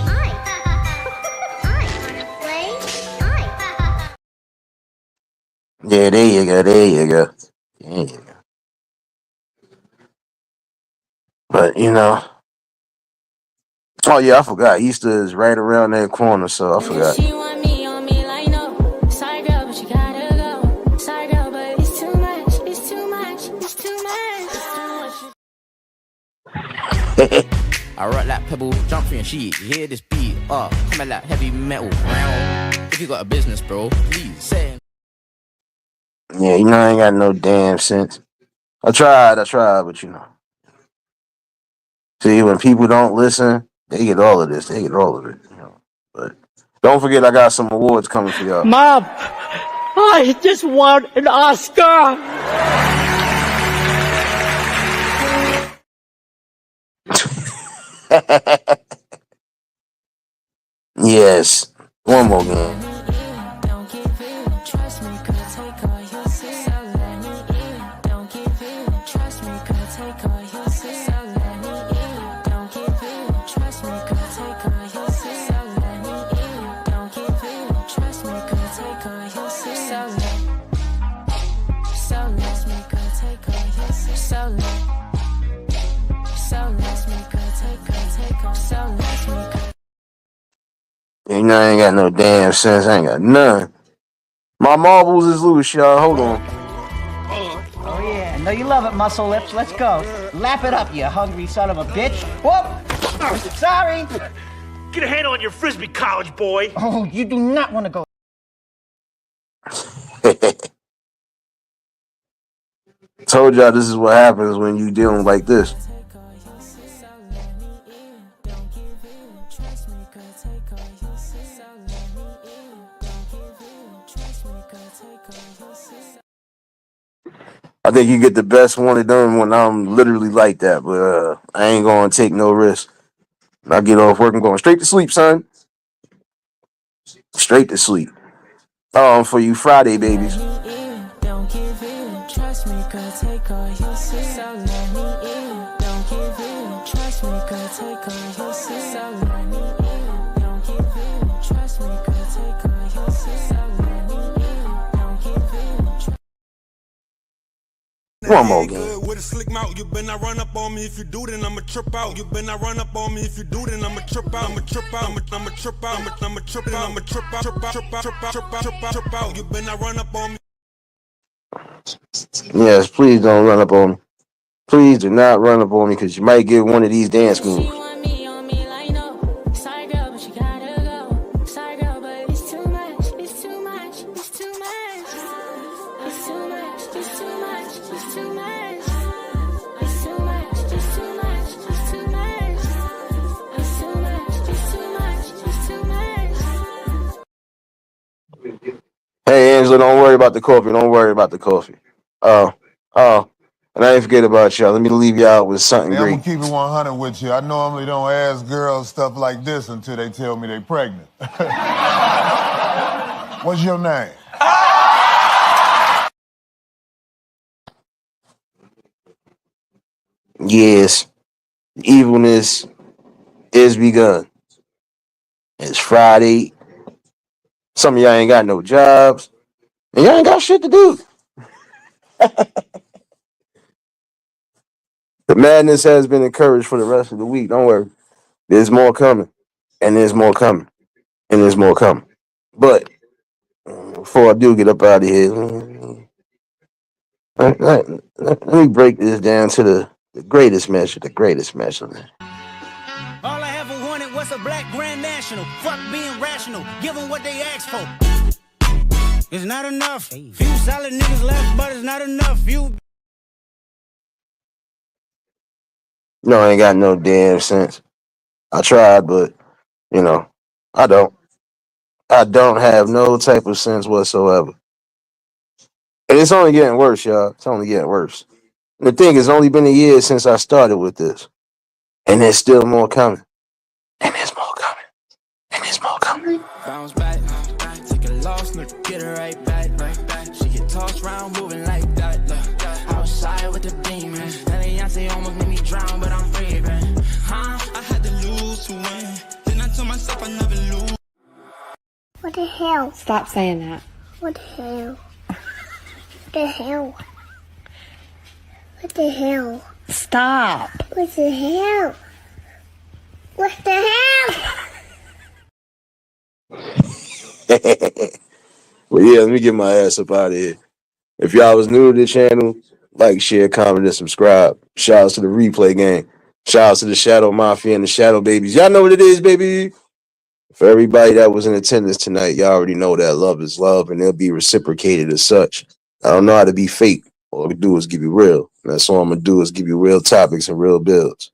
Yeah, there you go. There you go. There you go. But Oh yeah, I forgot. Easter is right around that corner, so I forgot. She want me on me like no. Sorry girl, but you gotta go. Sorry girl, but it's too much. It's too much. It's too much. It's too much. I rock like pebble, jump for your sheet. You hear this beat, coming like heavy metal. If you got a business, bro, please say it. Yeah, you know I ain't got no damn sense. I tried, but you know. See, when people don't listen, they get all of this. They get all of it. You know. But don't forget, I got some awards coming for y'all. Mom, I just won an Oscar. Yes, one more game. You know, I ain't got no damn sense. I ain't got none. My marbles is loose, y'all. Hold on. Oh yeah, I know you love it, muscle lips. Let's go. Lap it up, you hungry son of a bitch. Whoop! Sorry. Get a handle on your frisbee, college boy. Oh, you do not want to go. Told y'all this is what happens when you dealing like this. I think you get the best one of them when I'm literally like that, but I ain't gonna take no risk. When I get off work, I'm going straight to sleep, son. Straight to sleep. For you Friday babies. One more game. With a slick mouth, you better not run up on me. If you do, then I'ma trip out. You better not run up on me. If you do, then I'ma trip out. I'ma trip out. I'ma trip out. I'ma trip out. I'ma trip out. Trip out. Trip out. Trip out. Trip out. Trip out. Trip out. You better not run up on me. Yes, please don't run up on me. Please do not run up on me because you might get one of these dance moves. Hey, Angela, don't worry about the coffee. Don't worry about the coffee. And I didn't forget about y'all. Let me leave y'all out with something I'm great. gonna keep it 100 with you. I normally don't ask girls stuff like this until they tell me they're pregnant. What's your name? Yes, evilness is begun. It's Friday. Some of y'all ain't got no jobs. And y'all ain't got shit to do. The madness has been encouraged for the rest of the week. Don't worry. There's more coming. And there's more coming. And there's more coming. But before I do get up out of here, let me break this down to the greatest measure. The greatest measure. All I ever wanted was a black grand national. Fuck being rational. Give them what they asked for. It's not enough. Few solid niggas left, but it's not enough. No, I ain't got no damn sense. I tried, but, I don't. I don't have no type of sense whatsoever. And it's only getting worse, y'all. It's only getting worse. And the thing is, it's only been a year since I started with this. And there's still more coming. And there's more coming. And there's more coming. Bounce back, take a loss, look, get her right back. She get tossed round, moving like that. Outside with the demons. That Beyonce almost made me drown, but I'm breathing. I had to lose to win. Then I told myself I never lose. What the hell? Stop saying that. What the hell? What the hell? What the hell? Stop. What the hell? What the hell? Well, yeah, let me get my ass up out of here. If y'all was new to the channel, like, share, comment, and subscribe. Shout out to the replay gang. Shout out to the Shadow Mafia and the Shadow Babies. Y'all know what it is, baby. For everybody that was in attendance tonight, y'all already know that love is love and it'll be reciprocated as such. I don't know how to be fake. All I can do is give you real. That's all I'm going to do is give you real topics and real builds.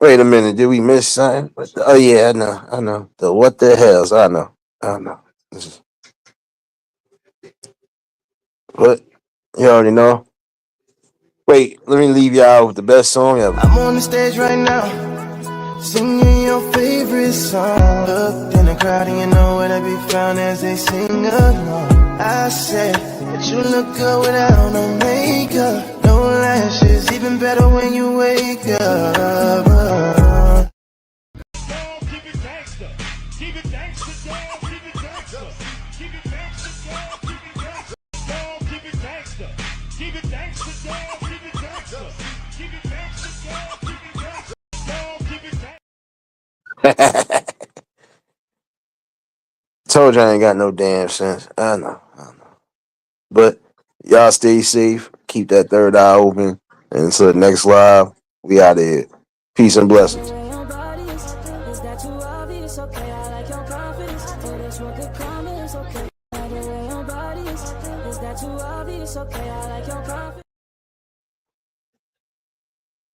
Wait a minute, did we miss something? Oh yeah, I know. The what the hells? I know. What? You already know. Wait, let me leave y'all with the best song ever. I'm on the stage right now, singing your favorite song. Looked in the crowd and you know where to be found as they sing along. I said that you look good without no makeup, no lashes, even better when you wake up. Told you I ain't got no damn sense. I know. But y'all stay safe. Keep that third eye open. And until the next live, we out of here. Peace and blessings. Is that too obvious? Okay, I like your confidence. Oh, that's what good karma is. Okay, the way your body is that too obvious? Okay, I like your confidence.